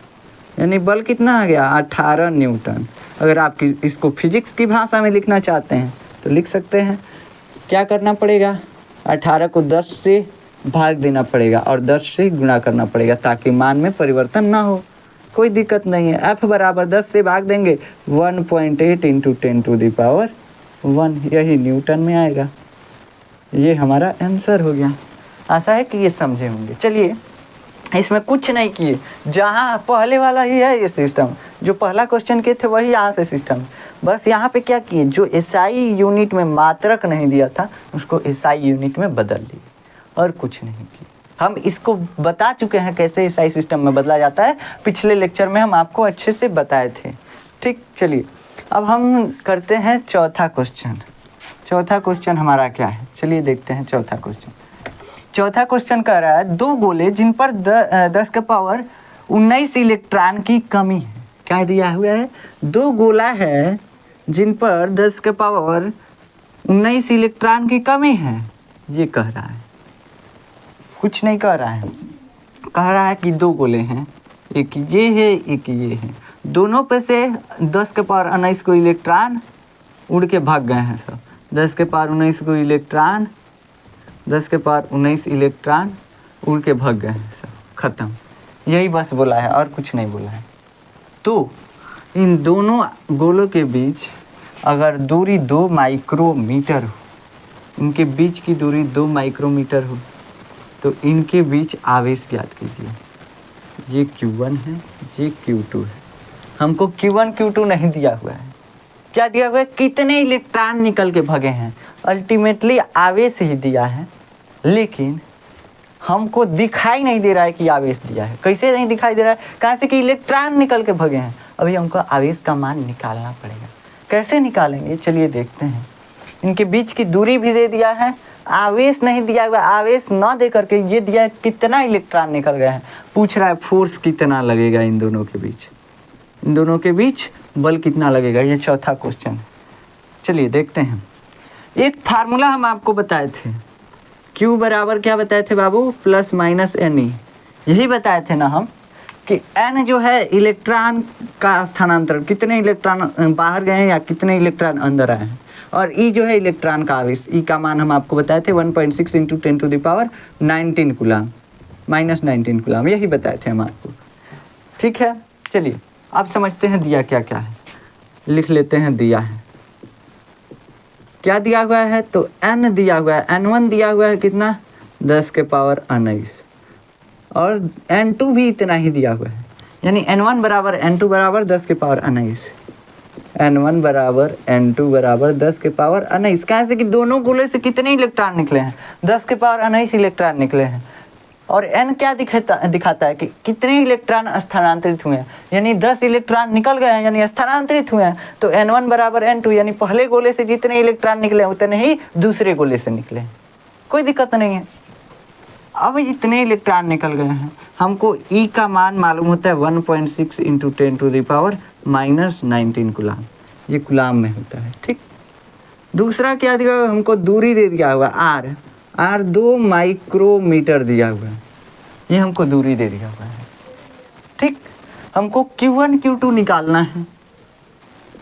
यानी बल कितना आ गया, 18 न्यूटन। अगर आप इसको फिजिक्स की भाषा में लिखना चाहते हैं तो लिख सकते हैं। क्या करना पड़ेगा, 18 को 10 से भाग देना पड़ेगा और 10 से गुणा करना पड़ेगा ताकि मान में परिवर्तन ना हो। कोई दिक्कत नहीं है। F बराबर 10 से भाग देंगे 1.8 इंटू 10⁻1, यही न्यूटन में आएगा। ये हमारा आंसर हो गया। आशा है कि ये समझे होंगे। चलिए, इसमें कुछ नहीं किए, जहाँ पहले वाला ही है ये सिस्टम, जो पहला क्वेश्चन किए थे वही यहाँ से सिस्टम। बस यहाँ पे क्या किए, जो SI यूनिट में मात्रक नहीं दिया था उसको SI यूनिट में बदल लिए, और कुछ नहीं किए। हम इसको बता चुके हैं कैसे SI सिस्टम में बदला जाता है, पिछले लेक्चर में हम आपको अच्छे से बताए थे। ठीक, चलिए अब हम करते हैं चौथा क्वेश्चन। चौथा क्वेश्चन हमारा क्या है, चलिए देखते हैं चौथा क्वेश्चन। चौथा क्वेश्चन कह रहा है, 2 गोले जिन पर 10 के पावर 19 इलेक्ट्रॉन की कमी है। क्या दिया हुआ है, 2 गोला है जिन पर 10 के पावर 19 इलेक्ट्रॉन की कमी है, ये कह रहा है। कुछ नहीं कह रहा है, कह रहा है कि 2 गोले हैं, एक ये है एक ये है, दोनों पे से 10 के पावर 19 को इलेक्ट्रॉन उड़ के भाग गए हैं सब। 10 के पावर 19 को इलेक्ट्रॉन, 10 के पावर 19 इलेक्ट्रॉन उड़ के भाग गए हैं सब, ख़त्म। यही बस बोला है और कुछ नहीं बोला है। तो इन दोनों गोलों के बीच अगर दूरी 2 माइक्रोमीटर हो, इनके बीच की दूरी 2 माइक्रोमीटर हो, तो इनके बीच आवेश ज्ञात कीजिए। ये Q1 है, ये Q2 है। हमको Q1 Q2 नहीं दिया हुआ है, क्या दिया हुआ है, कितने इलेक्ट्रॉन निकल के भगे हैं। अल्टीमेटली आवेश ही दिया है, लेकिन हमको दिखाई नहीं दे रहा है कि आवेश दिया है। कैसे नहीं दिखाई दे रहा है, कहाँ से कि इलेक्ट्रॉन निकल के भगे हैं। अभी हमको आवेश का मान निकालना पड़ेगा। कैसे निकालेंगे, चलिए देखते हैं। इनके बीच की दूरी भी दे दिया है, आवेश नहीं दिया हुआ, आवेश ना दे करके ये दिया है कितना इलेक्ट्रॉन निकल गए हैं। पूछ रहा है फोर्स कितना लगेगा इन दोनों के बीच, इन दोनों के बीच बल कितना लगेगा, ये चौथा क्वेश्चन है। चलिए देखते हैं। एक फार्मूला हम आपको बताए थे, Q बराबर क्या बताए थे बाबू, प्लस माइनस NE। यही बताए थे ना हम कि N जो है इलेक्ट्रॉन का स्थानांतरण, कितने इलेक्ट्रॉन बाहर गए हैं या कितने इलेक्ट्रॉन अंदर आए हैं, और E जो है इलेक्ट्रॉन का आवेश। E का मान हम आपको बताए थे 1.6 इंटू 10⁻19 कूलाम, -19 कूलाम, यही बताए थे हम आपको। ठीक है, चलिए अब समझते हैं दिया क्या क्या है। लिख लेते हैं दिया है, क्या दिया हुआ है, तो N दिया हुआ है, N1 दिया हुआ है कितना, 10 के पावर 19, और N2 भी इतना ही दिया हुआ है, यानी N1 बराबर N2 बराबर 10 के पावर 19, N1 बराबर N2 बराबर 10 के पावर 19। कहाँ से कि दोनों गोले से कितने इलेक्ट्रॉन निकले हैं, 10 के पावर 19 इलेक्ट्रॉन निकले हैं। और N क्या दिखाता है कि कितने इलेक्ट्रॉन स्थानांतरित हुए हैं, यानी 10 इलेक्ट्रॉन निकल गए हैं यानी स्थानांतरित हुए हैं। तो N1 बराबर N2, यानी पहले गोले से जितने इलेक्ट्रॉन निकले हैं उतने ही दूसरे गोले से निकले हैं, कोई दिक्कत नहीं है। अब इतने इलेक्ट्रॉन निकल गए हैं, हमको E का मान मालूम होता है 1.6 इंटू 10⁻19 कूलाम, ये कूलाम में होता है। ठीक, दूसरा क्या दिया हुआ, हमको दूरी दे दिया हुआ R 2 माइक्रोमीटर दिया हुआ है, ये हमको दूरी दे दिया हुआ है। ठीक, हमको Q1 Q2 निकालना है।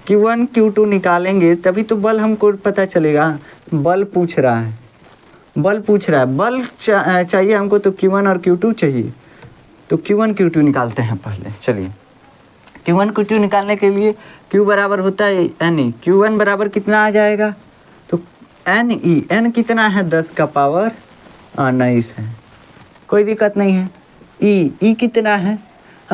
Q1 Q2 निकालेंगे तभी तो बल हमको पता चलेगा। बल पूछ रहा है, बल चाहिए हमको, तो Q1 और Q2 चाहिए, तो Q1 Q2 निकालते हैं पहले। चलिए, Q1 Q2 निकालने के लिए Q बराबर होता है NE, Q1 बराबर कितना आ जाएगा, तो NE, N कितना है, 10 का पावर 19 है, कोई दिक्कत नहीं है। E कितना है,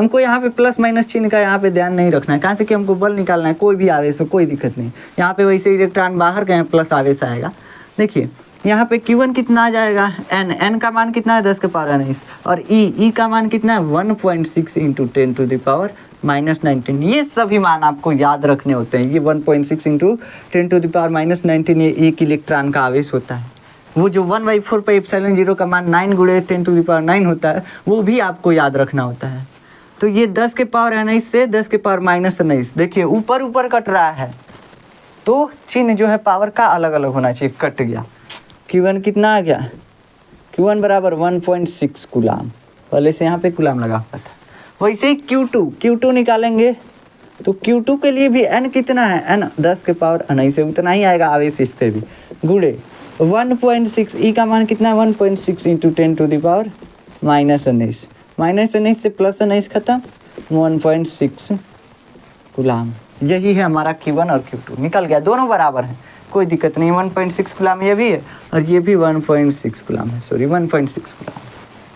हमको यहाँ पे प्लस माइनस चिन्ह का यहाँ पे ध्यान नहीं रखना है, कहाँ से कि हमको बल निकालना है, कोई भी आवेश हो कोई दिक्कत नहीं। यहाँ पे वैसे इलेक्ट्रॉन बाहर गए प्लस आवेश आएगा। देखिए यहाँ पे Q1 कितना आ जाएगा, n का मान कितना है 10 के पावर 19, और E का मान कितना है 1.6 इंटू 10 टू द पावर -19। ये सभी मान आपको याद रखने होते हैं। ये 1.6 इंटू 10 टू द पावर -19 ये एक इलेक्ट्रॉन का आवेश होता है। वो जो 1/4 पे एप्सिलॉन 0 का मान 9 गुणे 10 टू द पावर 9 होता है, वो भी आपको याद रखना होता है। तो ये 10 के पावर 19 से 10 के पावर -19, देखिए ऊपर ऊपर कट रहा है तो चिन्ह जो है पावर का अलग अलग होना चाहिए, कट गया। Q1 कितना आ गया, Q1 बराबर 1.6 कूलाम, पहले से यहाँ पे कूलाम लगा हुआ था। वैसे ही Q2 निकालेंगे तो Q2 के लिए भी n कितना है, n 10 के पावर 19 से उतना ही आएगा आवेश इस पे भी, गुणे 1.6, E का मान कितना है 1.6 इंटू 10 टू द पावर -19, -19 से प्लस 19 खत्म, 1.6 कूलाम। यही है हमारा Q1 और Q2 निकल गया, दोनों बराबर हैं, कोई दिक्कत नहीं। 1.6 कूलाम ये भी है और ये भी 1.6 कूलाम है, सॉरी 1.6 कूलाम।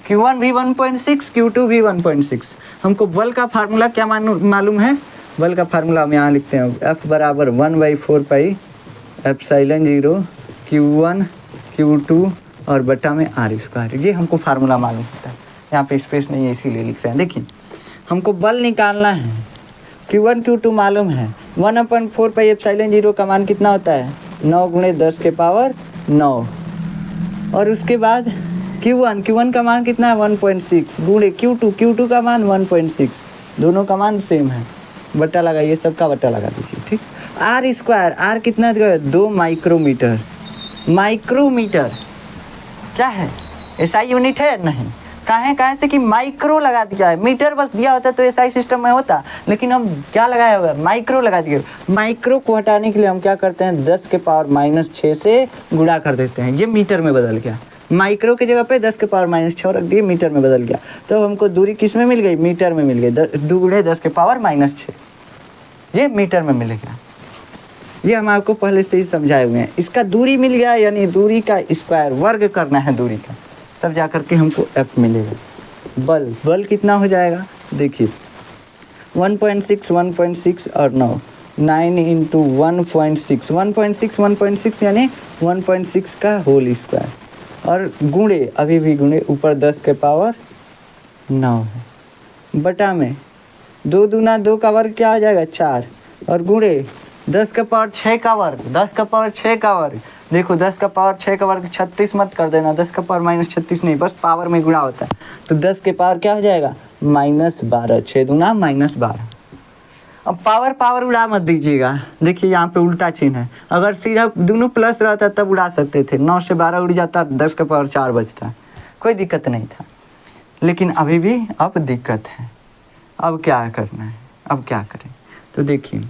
Q1 भी 1.6, Q2 भी 1.6। हमको बल का फार्मूला क्या मालूम है, बल का फार्मूला हम यहाँ लिखते हैं, F बराबर 1/4 पाई एप्सिलॉन 0 Q1 Q2 और बटा में r²। ये हमको फार्मूला मालूम होता है, यहाँ पे स्पेस नहीं है इसीलिए लिख रहे हैं। देखिए हमको बल निकालना है, Q1 Q2 मालूम है, 1/4 पाई एप्सिलॉन 0 का मान कितना होता है 9 गुणे 10 के पावर 9, और उसके बाद Q1 का मान कितना है 1.6 गुणे Q2 का मान 1.6, दोनों का मान सेम है, बट्टा लगाइए, सबका बट्टा लगा दीजिए, ठीक। r² कितना 2 माइक्रोमीटर। माइक्रोमीटर क्या है, SI यूनिट है नहीं, कहाँ से कि माइक्रो लगा दिया है, मीटर बस दिया होता तो SI सिस्टम में होता, लेकिन हम क्या लगाया हुआ है, माइक्रो लगा दिए। माइक्रो को हटाने के लिए हम क्या करते हैं 10 के पावर -6 से गुणा कर देते हैं, ये मीटर में बदल गया। माइक्रो की जगह पे 10 के पावर -6 रख दिए, मीटर में बदल गया, तो हमको दूरी किस में मिल गई, मीटर में मिल गई, 2 गुणे 10 के पावर -6, ये मीटर में मिलेगा। ये हम आपको पहले से ही समझाए हुए हैं। इसका दूरी मिल गया, यानी दूरी का स्क्वायर, वर्ग करना है दूरी का, तब जा करके हमको F मिलेगा। बल कितना हो जाएगा, देखिए 1.6 और 9 इंटू 1.6 यानी 1.6 का होल स्क्वायर, और गुणे अभी भी गुणे ऊपर 10 के पावर 9 है, बटा में 2 दूना 2 का वर्ग क्या आ जाएगा 4, और गुणे 10 का पावर 6 का वर्ग, 10 का पावर 6 का वर्ग, देखो 10 का पावर 6 का वर्ग 36 मत कर देना, 10 का पावर -36 नहीं, बस पावर में गुणा होता है, तो 10 के पावर क्या हो जाएगा -12, 6 दूना -12। अब पावर उड़ा मत दीजिएगा, देखिए यहाँ पे उल्टा चिन्ह है, अगर सीधा दोनों प्लस रहता तब उड़ा सकते थे, 9 से 12 उड़ जाता, 10 का पावर 4 बचता, कोई दिक्कत नहीं था, लेकिन अभी भी अब दिक्कत है। अब क्या करना है, अब क्या करें, तो देखिए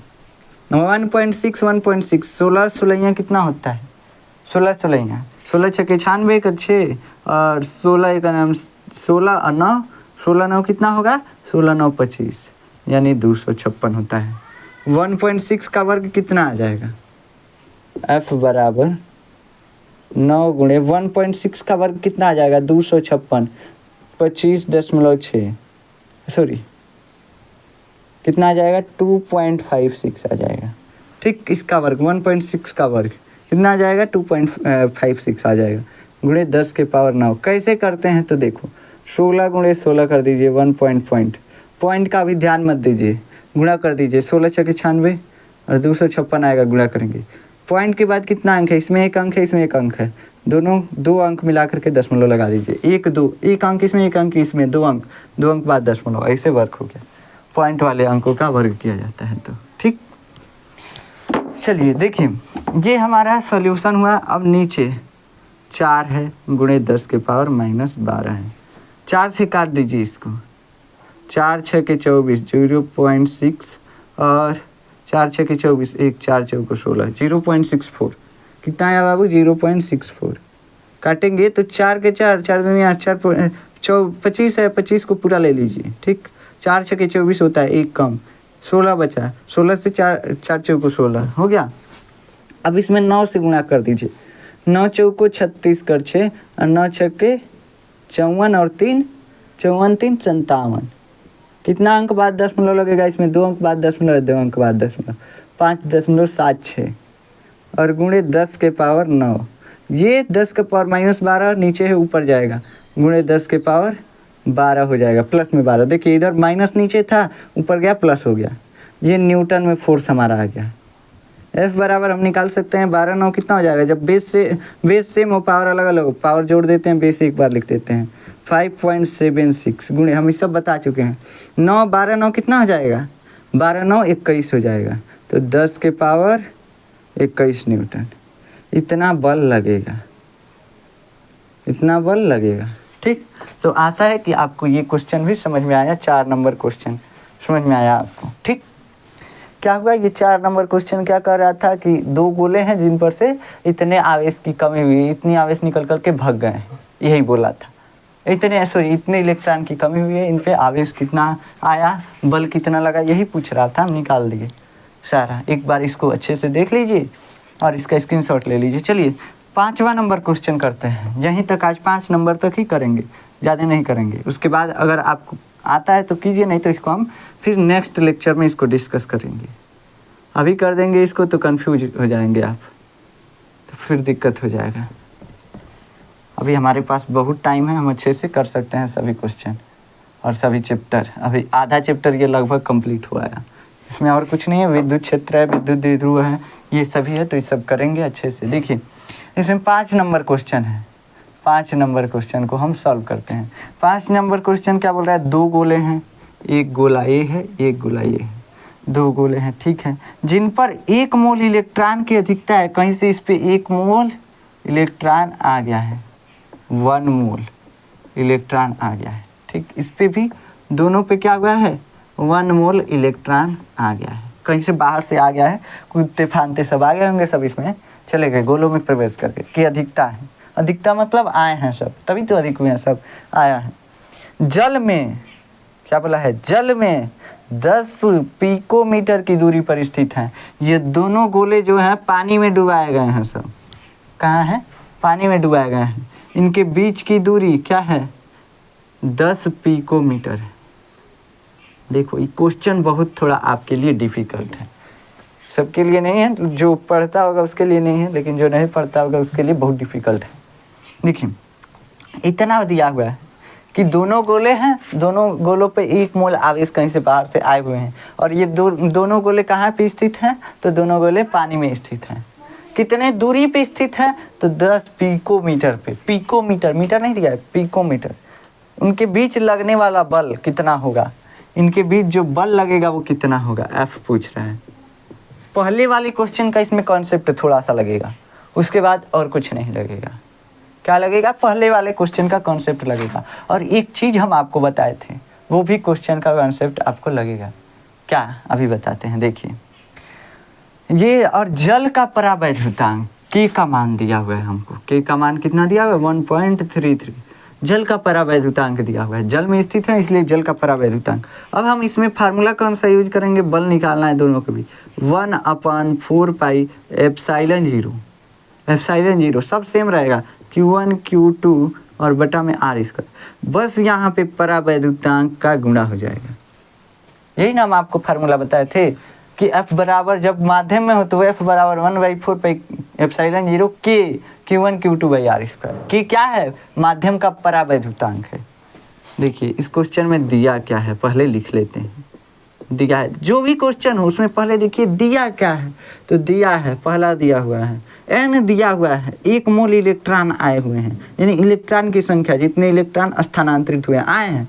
1.6 16 सोलहिया कितना होता है, 16 सोलहिया, 16 छक्के 96 का 6, और 16 का नाम 16 और 9, 16 9 कितना होगा 16 9 25, यानी 256 होता है। 1.6 का वर्ग कितना आ जाएगा, F बराबर 9 गुणे 1.6 का वर्ग कितना आ जाएगा 256, 25.6, सॉरी कितना आ जाएगा 2.56 आ जाएगा, ठीक। इसका वर्ग 1.6 का वर्ग कितना आ जाएगा 2.56 आ जाएगा, गुणे 10 के पावर 9। कैसे करते हैं तो देखो 16 गुणे 16 कर दीजिए, 1 पॉइंट का भी ध्यान मत दीजिए, गुणा कर दीजिए, 16 छक्के 96 और 256 आएगा, गुणा करेंगे। पॉइंट के बाद कितना अंक है, इसमें एक अंक है, इसमें एक अंक है, दोनों 2 अंक मिला करके दशमलव लगा दीजिए, 1 2, एक अंक इसमें, एक अंक इसमें, 2 अंक, 2 अंक बाद दशमलव, ऐसे वर्क हो गया। पॉइंट वाले अंकों का वर्ग किया जाता है, तो ठीक। चलिए देखिए ये हमारा सॉल्यूशन हुआ। अब नीचे 4 है गुणे 10 के पावर -12 है, 4 से काट दीजिए इसको, 4 छक्के 24 0.6 और 4 छक्के 24, 1 4 चौको 16 0.64, कितना आया बाबू 0.64। काटेंगे तो 4 के 4 4 दुनिया 4 25 है, 25 को पूरा ले लीजिए, ठीक। 4 छक्के 24 होता है, 1 कम, 16 बचा, 16 से 4 चौको 16 हो गया। अब इसमें 9 से गुणा कर दीजिए, 9 चौको 36 कर 6 और 9 छक्के 54 और 3 54 3 57, कितना अंक बाद दशमलव लगेगा इसमें? 2 अंक बाद दशमलव, 2 अंक बाद दशमलव, 5.76 और गुणे 10 के पावर 9। ये 10 के पावर -12 नीचे है, ऊपर जाएगा, गुणे 10 के पावर 12 हो जाएगा, प्लस में 12। देखिए इधर माइनस नीचे था, ऊपर गया प्लस हो गया। ये न्यूटन में फोर्स हमारा आ गया। F बराबर हम निकाल सकते हैं 12 9 कितना हो जाएगा? जब बेस सेम हो, पावर अलग अलग हो, पावर जोड़ देते हैं, बेस एक बार लिख देते हैं। 5.76 गुणे, हम ये सब बता चुके हैं। 9 12 9 कितना हो जाएगा? 12 9 21 हो जाएगा। तो 10 के पावर 21 न्यूटन। इतना बल लगेगा, इतना बल लगेगा। ठीक, तो आशा है कि आपको ये क्वेश्चन भी समझ में आया। 4 नंबर क्वेश्चन समझ में आया आपको। ठीक, क्या हुआ? ये 4 नंबर क्वेश्चन क्या कर रहा था कि 2 गोले हैं जिन पर से इतने आवेश की कमी हुई, इतनी आवेश निकल करके भाग गए हैं, यही बोला था। इतने इलेक्ट्रॉन की कमी हुई है, इन पे आवेश कितना आया, बल कितना लगा, यही पूछ रहा था। हम निकाल दिए सारा। एक बार इसको अच्छे से देख लीजिए और इसका स्क्रीनशॉट ले लीजिए। चलिए 5वां नंबर क्वेश्चन करते हैं। यहीं तक आज 5 नंबर तक ही करेंगे, ज़्यादा नहीं करेंगे। उसके बाद अगर आपको आता है तो कीजिए, नहीं तो इसको हम फिर नेक्स्ट लेक्चर में इसको डिस्कस करेंगे। अभी कर देंगे इसको तो कंफ्यूज हो जाएंगे आप, तो फिर दिक्कत हो जाएगा। अभी हमारे पास बहुत टाइम है, हम अच्छे से कर सकते हैं सभी क्वेश्चन और सभी चैप्टर। अभी आधा चैप्टर ये लगभग कंप्लीट हुआ है, इसमें और कुछ नहीं है। विद्युत क्षेत्र है, विद्युत द्विध्रुव है, ये सभी है, तो ये सब करेंगे अच्छे से। देखिए इसमें 5 नंबर क्वेश्चन है। 5 नंबर क्वेश्चन को हम सॉल्व करते हैं। 5 नंबर क्वेश्चन क्या बोल रहा है? 2 गोले हैं, एक गोला ए है, एक गोला ए है, 2 गोले हैं, ठीक है, जिन पर 1 मोल इलेक्ट्रॉन की अधिकता है। कहीं से इस पे 1 मोल इलेक्ट्रॉन आ गया है, 1 मोल इलेक्ट्रॉन आ गया है। ठीक, इस पे भी दोनों पे क्या हुआ है? 1 मोल इलेक्ट्रॉन आ गया है, कहीं से बाहर से आ गया है, कूदते फानते सब आ गए होंगे, सब इसमें चले गए गोलों में प्रवेश करके। की अधिकता है, अधिकता मतलब आए हैं सब, तभी तो अधिक हुए हैं, सब आया है। जल में क्या बोला है? जल में 10 पिकोमीटर की दूरी पर स्थित हैं। ये दोनों गोले जो हैं पानी में डुबाए गए हैं, सब कहाँ हैं? पानी में डुबाए गए हैं। इनके बीच की दूरी क्या है? 10 पिकोमीटर है। देखो ये क्वेश्चन बहुत थोड़ा आपके लिए डिफ़िकल्ट है, सबके लिए नहीं है, जो पढ़ता होगा उसके लिए नहीं है, लेकिन जो नहीं पढ़ता होगा उसके लिए बहुत डिफ़िकल्ट है। देखिए इतना दिया हुआ है कि दोनों गोले हैं, दोनों गोलों पे 1 मोल आवेश कहीं से बाहर से आए हुए हैं, और ये दोनों गोले कहाँ पे स्थित हैं? तो दोनों गोले पानी में स्थित हैं। कितने दूरी पे स्थित है? तो 10 पिकोमीटर पे। पिकोमीटर, मीटर नहीं दिया है, पिकोमीटर। उनके बीच लगने वाला बल कितना होगा? इनके बीच जो बल लगेगा वो कितना होगा? F पूछ रहा है। पहले वाले क्वेश्चन का इसमें कॉन्सेप्ट थोड़ा सा लगेगा, उसके बाद और कुछ नहीं लगेगा। क्या लगेगा? पहले वाले क्वेश्चन का कॉन्सेप्ट लगेगा। और एक चीज़ हम आपको बताए थे, वो भी क्वेश्चन का कॉन्सेप्ट आपको लगेगा। क्या? अभी बताते हैं। देखिए ये, और जल का परावैद्युतांक के का मान दिया हुआ है हमको। के का मान कितना दिया हुआ है? 1.33। जल का परावैद्युतांक दिया हुआ है, जल में स्थित है इसलिए जल का परावैद्युतांक। अब हम इसमें फार्मूला कौन सा यूज करेंगे? बल निकालना है दोनों के बीच। 1/4 पाई एप्सिलॉन 0। एप्सिलॉन 0 सब सेम रहेगा, Q1 Q2 और बटा में R²। बस यहाँ पे परावैद्युतांक का गुणा हो जाएगा। यही ना हम आपको फार्मूला बताए थे कि F बराबर जब माध्यम में हो तो F बराबर 1/4 पाई एप्सिलॉन 0 के Q1 Q2 बाई R²। कि क्या है? माध्यम का परावैद्युतांक है। देखिए इस क्वेश्चन में दिया क्या है, पहले लिख लेते हैं। दिया है, जो भी क्वेश्चन हो उसमें पहले देखिए दिया क्या है। तो दिया है, पहला दिया हुआ है n दिया हुआ है, 1 मोल इलेक्ट्रॉन आए हुए हैं, यानी इलेक्ट्रॉन की संख्या, जितने इलेक्ट्रॉन स्थानांतरित हुए आए हैं,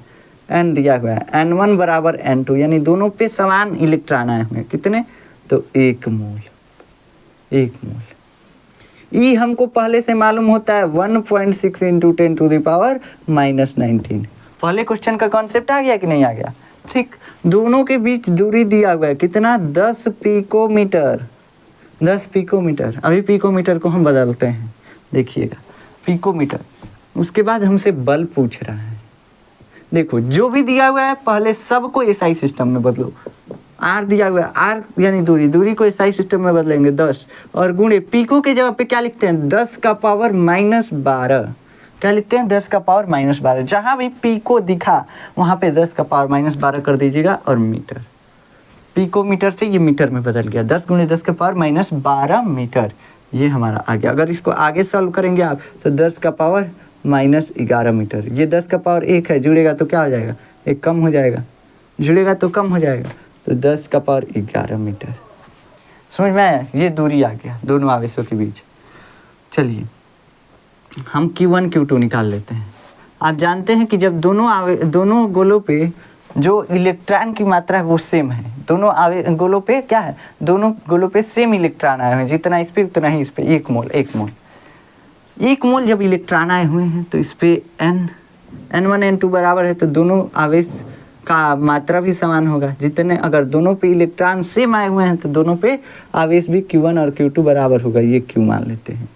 n दिया हुआ है। n1 बराबर n2, यानी दोनों पे समान इलेक्ट्रॉन आए हुए हैं। कितने? तो 1 मोल। 1 मोल। ई हमको पहले से मालूम होता है 1.6 × 10⁻⁻19। पहले क्वेश्चन का कॉन्सेप्ट आ गया कि नहीं आ गया? ठीक, दोनों के बीच दूरी दिया हुआ है कितना? 10 पिकोमीटर। 10 पिकोमीटर। अभी पिकोमीटर को हम बदलते हैं, देखिएगा पिकोमीटर। उसके बाद हमसे बल पूछ रहा है। देखो जो भी दिया हुआ है पहले सबको एसआई सिस्टम में बदलो। आर दिया हुआ है, आर यानी दूरी, दूरी को एसआई सिस्टम में बदलेंगे 10, और गुणे पिको के जगह पे क्या लिखते हैं? 10 का पावर -12। क्या लिखते हैं 10 का पावर -12। जहाँ भी पी को दिखा वहाँ पे 10 का पावर -12 कर दीजिएगा और मीटर, पी को मीटर से ये मीटर में बदल गया, 10 × 10 का पावर -12 मीटर, ये हमारा आ गया। अगर इसको आगे सॉल्व करेंगे आप तो 10 का पावर -11 मीटर, ये 10 का पावर 1 है, जुड़ेगा तो क्या हो जाएगा, एक कम हो जाएगा, जुड़ेगा तो कम हो जाएगा, तो 10 का पावर 11 मीटर। समझ में आया, ये दूरी आ गया दोनों आवेशों के बीच। चलिए हम Q1 Q2 निकाल लेते हैं। आप जानते हैं कि जब दोनों गोलों पे जो इलेक्ट्रॉन की मात्रा है वो सेम है, दोनों गोलों पे क्या है, दोनों गोलों पे सेम इलेक्ट्रॉन आए हुए हैं, जितना इस पे उतना ही इस पे, 1 मोल जब इलेक्ट्रॉन आए हुए हैं तो इस पे n1 n2 बराबर है, तो दोनों आवेश का मात्रा भी समान होगा, जितने अगर दोनों पे इलेक्ट्रॉन सेम आए हुए हैं तो दोनों पे आवेश भी Q1 और Q2 बराबर होगा, ये Q मान लेते हैं।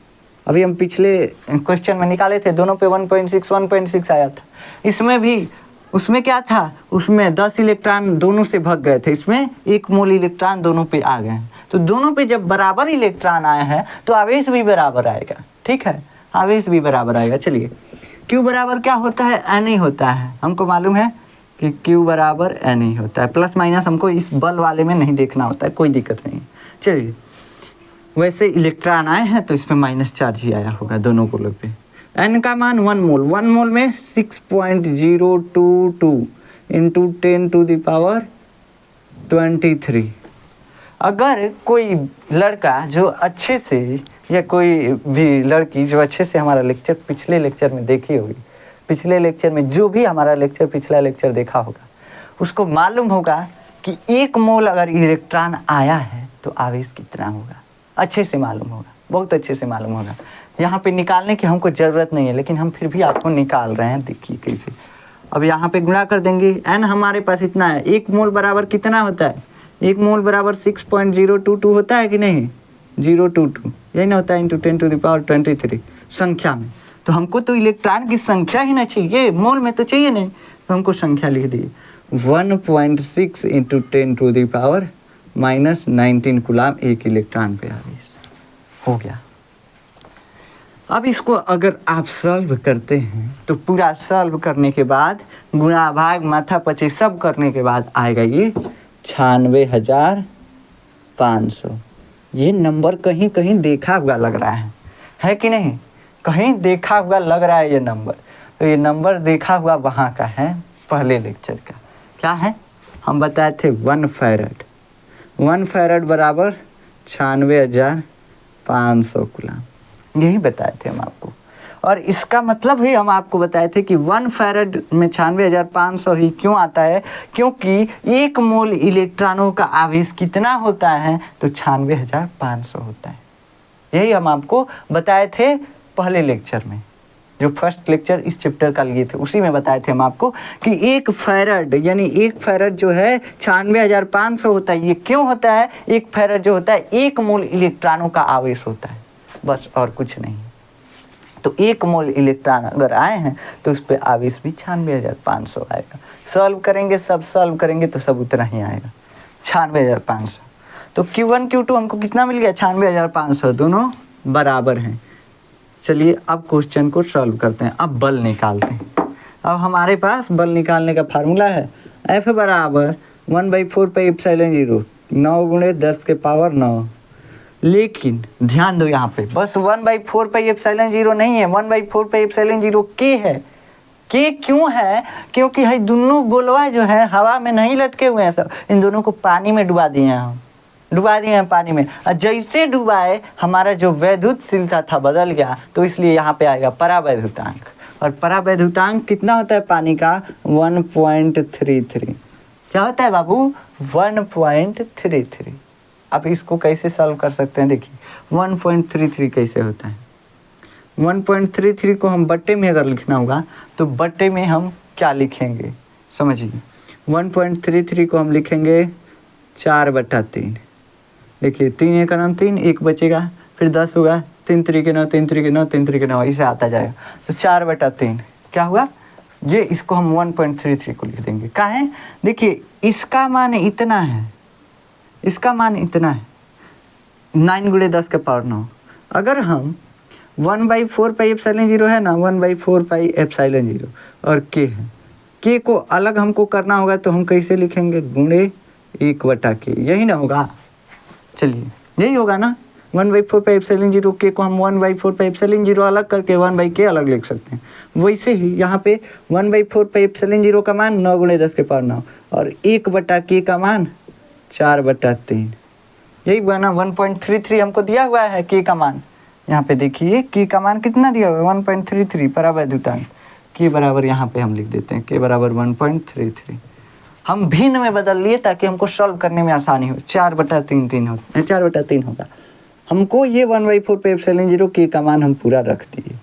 अभी हम पिछले क्वेश्चन में निकाले थे, दोनों पे 1.6 आया था, इसमें भी उसमें क्या था, उसमें 10 इलेक्ट्रॉन दोनों से भाग गए थे, इसमें 1 मोल इलेक्ट्रॉन दोनों पे आ गए हैं। तो दोनों पे जब बराबर इलेक्ट्रॉन आए हैं तो आवेश भी बराबर आएगा, ठीक है, आवेश भी बराबर आएगा। चलिए Q बराबर क्या होता है, n ही होता है, हमको मालूम है कि Q बराबर n ही होता है, प्लस माइनस हमको इस बल वाले में नहीं देखना होता है, कोई दिक्कत नहीं। चलिए वैसे इलेक्ट्रॉन आए हैं तो इसमें माइनस चार्ज ही आया होगा दोनों गोलों पे। n का मान 1 मोल में 6.022 इंटू 10⁻23। अगर कोई लड़का जो अच्छे से, या कोई भी लड़की जो अच्छे से हमारा लेक्चर पिछले लेक्चर में देखी होगी, पिछले लेक्चर में जो भी हमारा लेक्चर पिछला लेक्चर देखा होगा, उसको मालूम होगा कि 1 मोल अगर इलेक्ट्रॉन आया है तो आवेश कितना होगा, अच्छे से मालूम होगा, बहुत अच्छे से मालूम होगा। यहाँ पे निकालने की हमको ज़रूरत नहीं है, लेकिन हम फिर भी आपको निकाल रहे हैं, देखिए कैसे। अब यहाँ पे गुणा कर देंगे, n हमारे पास इतना है, 1 मोल बराबर कितना होता है, 1 मोल बराबर 6.022 होता है कि नहीं, 022, यही ना होता है, इंटू 10⁻23 संख्या में। तो हमको तो इलेक्ट्रॉन की संख्या ही ना चाहिए, मोल में तो चाहिए नहीं, तो हमको संख्या लिख दी 1.6 इंटू 10⁻19 कूलाम एक इलेक्ट्रॉन पे आवेश हो गया। अब इसको अगर आप सॉल्व करते हैं तो पूरा सॉल्व करने के बाद गुणा भाग माथा पचे सब करने के बाद आएगा ये 96,500। ये नंबर कहीं कहीं देखा हुआ लग रहा है कि नहीं, कहीं देखा हुआ लग रहा है ये नंबर। तो ये नंबर देखा हुआ वहाँ का है, पहले लेक्चर का। क्या है, हम बताए थे 1 फैरड बराबर 96,500 कूलाम, यही बताए थे हम आपको। और इसका मतलब ही हम आपको बताए थे कि 1 फैरड में 96,500 ही क्यों आता है, क्योंकि 1 मोल इलेक्ट्रॉनों का आवेश कितना होता है, तो 96,500 होता है। यही हम आपको बताए थे पहले लेक्चर में, जो फर्स्ट लेक्चर इस चैप्टर का लिए थे, उसी में बताए थे हम आपको कि 1 फैरड यानी 1 फैरड जो है 96,500 होता है। ये क्यों होता है, 1 फैरड जो होता है 1 मोल इलेक्ट्रॉनों का आवेश होता है, बस और कुछ नहीं। तो 1 मोल इलेक्ट्रॉन अगर आए हैं तो उस पर आवेश भी 96,500 आएगा। सॉल्व करेंगे, सब सॉल्व करेंगे तो सब उतना ही आएगा, 96,500। तो Q1 Q2 हमको कितना मिल गया, 96,500, दोनों बराबर हैं। चलिए अब क्वेश्चन को सॉल्व करते हैं। अब बल निकालते हैं। अब हमारे पास बल निकालने का फार्मूला है F बराबर 1/4πε0, 9 × 10⁻9। लेकिन ध्यान दो यहाँ पे, बस 1/4πε0 नहीं है, 1/4πε0 के है। के क्यों है, क्योंकि है दोनों गोलवा जो है हवा में नहीं लटके हुए हैं सब, इन दोनों को पानी में डुबा दिए हैं हम, डुबा दिए हैं पानी में। और जैसे डुबाए हमारा जो वैद्युतशीलता था बदल गया, तो इसलिए यहाँ पे आएगा परावैद्युतांक। और परावैद्युतांक कितना होता है पानी का, 1.33। क्या होता है बाबू, 1.33। आप इसको कैसे सॉल्व कर सकते हैं, देखिए 1.33 कैसे होता है। 1.33 को हम बट्टे में अगर लिखना होगा तो बट्टे में हम क्या लिखेंगे, समझिए। 1.33 को हम लिखेंगे 4/3। देखिए 3 का नाम 3, 1 बचेगा, फिर 10 होगा, 3 3 के 9, 3 3 के 9, 3 3 के 9, ऐसे आता जाएगा। तो 4/3 क्या हुआ, ये इसको हम 1.33 को लिख देंगे। क्या है, देखिए इसका मान इतना है, इसका मान इतना है, 9 × 10⁻9। अगर हम 1/4πε0 है ना, 1/4πε0 और k है। k को अलग हमको करना होगा तो हम कैसे लिखेंगे, गुणे 1/k, यही ना होगा। चलिए यही होगा ना, 1/4πε0 k को हम 1/4πε0 अलग करके 1/k अलग लिख सकते हैं। वैसे ही यहाँ पे 1/4πε0 का मान 9 × 10⁹ और 1/k का मान 4/3, यही हुआ ना। 1.33 हमको दिया हुआ है k का मान। यहाँ पे देखिए k का मान कितना दिया हुआ है, 1.33 परावैद्युतांक। k बराबर यहाँ पे हम लिख देते हैं, k बराबर 1.33। हम भिन्न में बदल लिए ताकि हमको सॉल्व करने में आसानी हो। 4/3 होगा। हमको ये 1/4πε0 k का मान हम पूरा रख दिए,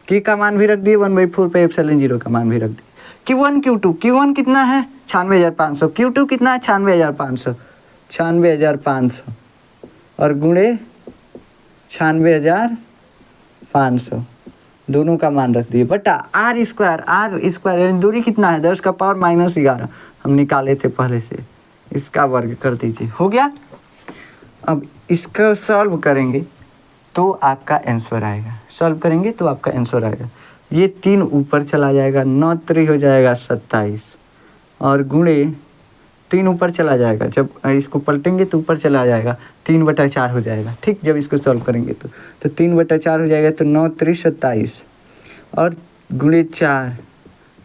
k का मान भी रख दिए, 1/4πε0 का मान भी रख दिए। Q1 Q1 कितना है, 96,500। Q2 कितना है, 96,500 और गुणे 96,500 दोनों का मान रख दिए, बटा r स्क्वायर यानी दूरी कितना है, 10⁻11 हम निकाले थे पहले से, इसका वर्ग कर दीजिए, हो गया। अब इसका सॉल्व करेंगे तो आपका आंसर आएगा, ये 3 ऊपर चला जाएगा, 9 3 हो जाएगा 27 और गुणे 3 ऊपर चला जाएगा, जब इसको पलटेंगे तो ऊपर चला जाएगा, 3/4 हो जाएगा। ठीक, जब इसको सॉल्व करेंगे तो 3/4 हो जाएगा, तो 9 3 27 और गुणे 4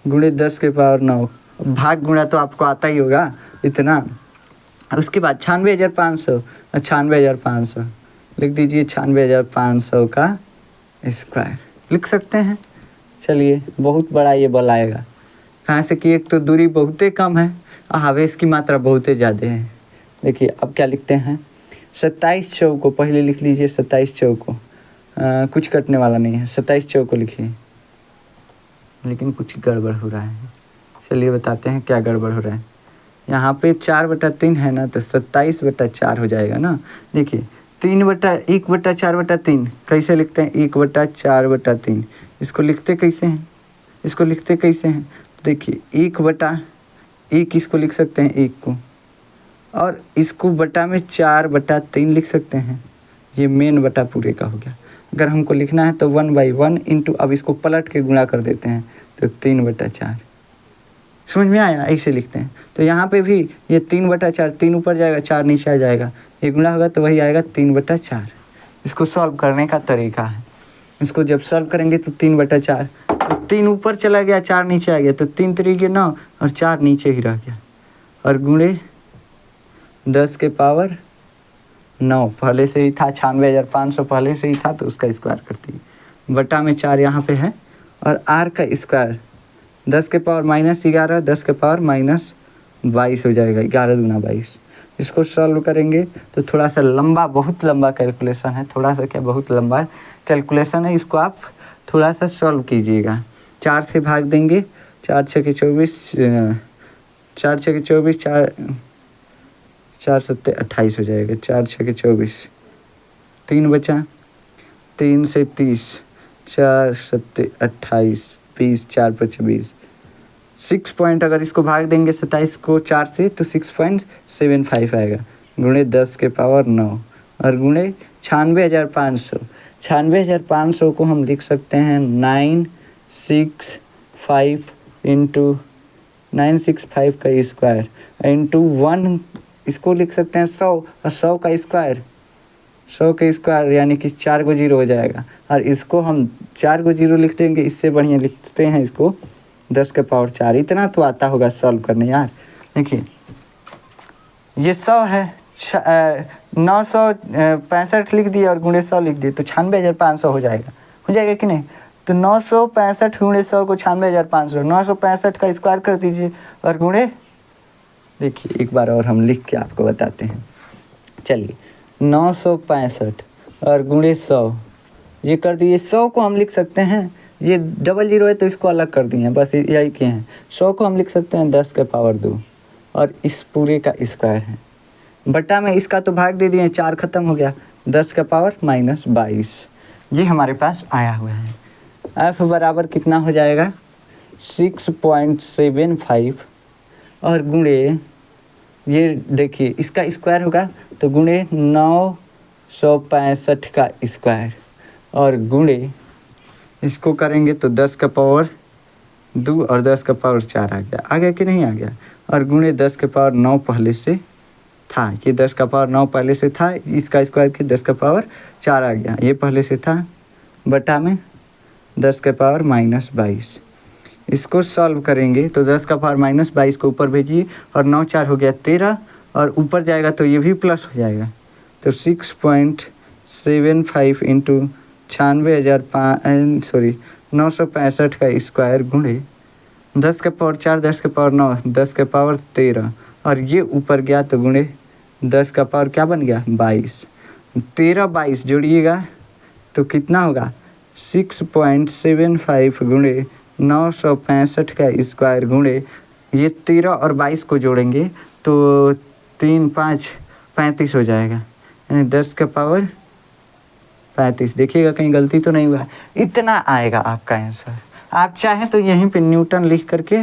गुणे 10⁻9, भाग गुणा तो आपको आता ही होगा इतना। उसके बाद 96,500 लिख दीजिए, 96,500 का स्क्वायर लिख सकते हैं। चलिए, बहुत बड़ा ये बल आएगा, कहाँ से कि एक तो दूरी बहुते कम है, आवेश की मात्रा बहुते ज़्यादा है। देखिए अब क्या लिखते हैं, 27 चौक को पहले लिख लीजिए, 27 चौक को कुछ कटने वाला नहीं है, 27 चौक को लिखिए, लेकिन कुछ गड़बड़ हो रहा है। चलिए बताते हैं क्या गड़बड़ हो रहा है। यहाँ पे 4/3 है ना, तो 27/4 हो जाएगा ना। देखिए 1/4/3 कैसे लिखते हैं, 1/4/3 इसको लिखते कैसे हैं, देखिए 1/1 इसको लिख सकते हैं 1 को, और इसको बटा में 4/3 लिख सकते हैं, ये मेन बटा पूरे का हो गया। अगर हमको लिखना है तो 1/1 इंटू, अब इसको पलट के गुणा कर देते हैं तो 3/4, समझ में आया, ऐसे लिखते हैं। तो यहाँ पे भी ये 3/4, 3 ऊपर जाएगा 4 नीचे आ जाएगा, ये गुणा होगा तो वही आएगा 3/4। इसको सॉल्व करने का तरीका है, इसको जब सॉल्व करेंगे तो 3/4, तो 3 ऊपर चला गया 4 नीचे आ गया, तो 3 3 9 और 4 नीचे ही रह गया, और गुणे 10⁻9 पहले से ही था, 96,500 पहले से ही था, तो उसका स्क्वायर करती है, बटा में 4 यहाँ पे है, और r का स्क्वायर 10⁻−11 10⁻−22 हो जाएगा, 11 दूना 22। इसको सॉल्व करेंगे तो थोड़ा सा लंबा, बहुत लंबा कैलकुलेशन है, बहुत लंबा कैलकुलेशन है, इसको आप थोड़ा सा सॉल्व कीजिएगा। 4 से भाग देंगे, 4 × 6 = 24, 4 × 6 = 24, 4 7 28 हो जाएगा, 4 × 6 = 24, 3 बचा, 3 से 30, 4 7 28, 20, 4 × 5 = 20, 6 पॉइंट, अगर इसको भाग देंगे 27 को 4 से तो 6.75 आएगा, गुणे 10⁻9 और गुणे 96,500। 96,500 को हम लिख सकते हैं 965 इंटू 965 का स्क्वायर इंटू 1, इसको लिख सकते हैं 100, और 100 का स्क्वायर यानी कि 4 को 0 हो जाएगा, और इसको हम 4 को 0 लिख देंगे, इससे बढ़िया लिखते हैं इसको 10⁻4। इतना तो आता होगा सॉल्व करने यार। देखिए ये 100 है, 965 लिख दिए और गुणे 100 लिख दिए, तो 96,500 हो जाएगा कि नहीं। तो 965 गुणे 100 को 96,500, 965 का स्क्वायर कर दीजिए और गुणे, देखिए एक बार और हम लिख के आपको बताते हैं। चलिए 965 और गुणे 100, ये कर दिए। 100 को हम लिख सकते हैं, ये 00 है तो इसको अलग कर दिए हैं, बस यही किए हैं। 100 को हम लिख सकते हैं 10⁻2 और इस पूरे का स्क्वायर है, बटा में इसका तो भाग दे दिए, 4 खत्म हो गया, 10⁻−22 ये हमारे पास आया हुआ है। f बराबर कितना हो जाएगा 6.75 और गुणे, ये देखिए इसका स्क्वायर होगा तो गुणे 965 का स्क्वायर, और गुणे इसको करेंगे तो 10 का पावर 2 और 10 का पावर 4 आ गया कि नहीं आ गया। और गुणे 10 के पावर 9 पहले से था, ये 10 का पावर 9 पहले से था, इसका स्क्वायर के 10 का पावर 4 आ गया, ये पहले से था, बटा में 10 के पावर -22। इसको सॉल्व करेंगे तो 10 का पावर -22 को ऊपर भेजिए और 9 4 हो गया 13 और ऊपर जाएगा तो ये भी प्लस हो जाएगा। तो 6.75 इंटू 965 का स्क्वायर गुणे 10 के पावर 4 10 के पावर 9 10 के पावर 13 और ये ऊपर गया तो गुणे 10 का पावर क्या बन गया 22। 13 22 जोड़िएगा तो कितना होगा 6.75 गुणे 965 का स्क्वायर गुणे ये 13 और 22 को जोड़ेंगे तो 3 5 35 हो जाएगा, यानी 10 का पावर 35। देखिएगा कहीं गलती तो नहीं हुआ, इतना आएगा आपका आंसर। आप चाहें तो यहीं पे न्यूटन लिख करके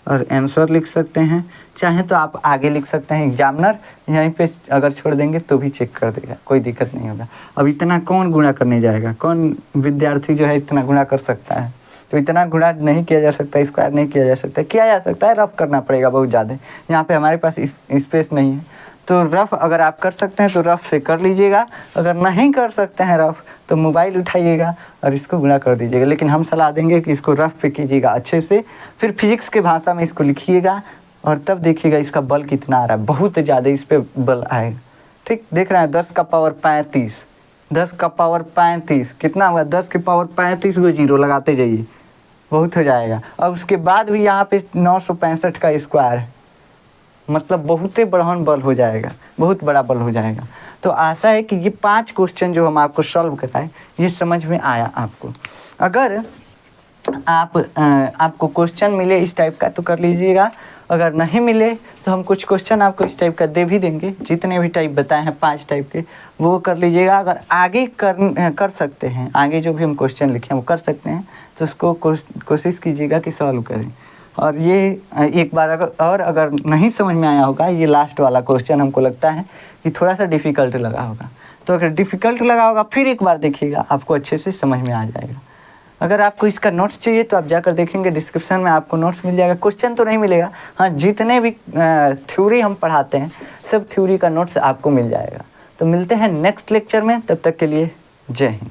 और आंसर लिख सकते हैं, चाहें तो आप आगे लिख सकते हैं, एग्जामिनर यहीं पे अगर छोड़ देंगे तो भी चेक कर देगा, कोई दिक्कत नहीं होगा। अब इतना कौन गुणा करने जाएगा, कौन विद्यार्थी जो है इतना गुणा कर सकता है। तो इतना गुणा नहीं किया जा सकता, स्क्वायर नहीं किया जा सकता, किया जा सकता है रफ करना पड़ेगा बहुत ज़्यादा। यहाँ पे हमारे पास स्पेस नहीं है, तो रफ अगर आप कर सकते हैं तो रफ से कर लीजिएगा, अगर नहीं कर सकते हैं रफ तो मोबाइल उठाइएगा और इसको गुणा कर दीजिएगा। लेकिन हम सलाह देंगे कि इसको रफ पे कीजिएगा अच्छे से, फिर फिजिक्स के भाषा में इसको लिखिएगा और तब देखिएगा इसका बल कितना आ रहा है, बहुत ज़्यादा इस पर बल आएगा। ठीक, देख रहे हैं 10 का पावर 35, 10 का पावर 35 कितना हुआ, 10 के पावर 35 को जीरो लगाते जाइए, बहुत हो जाएगा। और उसके बाद भी यहाँ पे 965 का स्क्वायर है, मतलब बहुत ही बड़हन बल हो जाएगा, बहुत बड़ा बल हो जाएगा। तो आशा है कि ये 5 क्वेश्चन जो हम आपको सॉल्व कराएं ये समझ में आया आपको। अगर आपको क्वेश्चन मिले इस टाइप का तो कर लीजिएगा, अगर नहीं मिले तो हम कुछ क्वेश्चन आपको इस टाइप का दे भी देंगे, जितने भी टाइप बताए हैं 5 टाइप के वो कर लीजिएगा। अगर आगे कर सकते हैं, आगे जो भी हम क्वेश्चन लिखे हैं वो कर सकते हैं तो उसको कोशिश कीजिएगा कि सॉल्व करें। और ये एक बार अगर नहीं समझ में आया होगा, ये लास्ट वाला क्वेश्चन हमको लगता है कि थोड़ा सा डिफ़िकल्ट लगा होगा, तो अगर डिफ़िकल्ट लगा होगा फिर एक बार देखिएगा, आपको अच्छे से समझ में आ जाएगा। अगर आपको इसका नोट्स चाहिए तो आप जाकर देखेंगे डिस्क्रिप्शन में आपको नोट्स मिल जाएगा। क्वेश्चन तो नहीं मिलेगा, हाँ जितने भी थ्योरी हम पढ़ाते हैं सब थ्योरी का नोट्स आपको मिल जाएगा। तो मिलते हैं नेक्स्ट लेक्चर में, तब तक के लिए जय हिंद।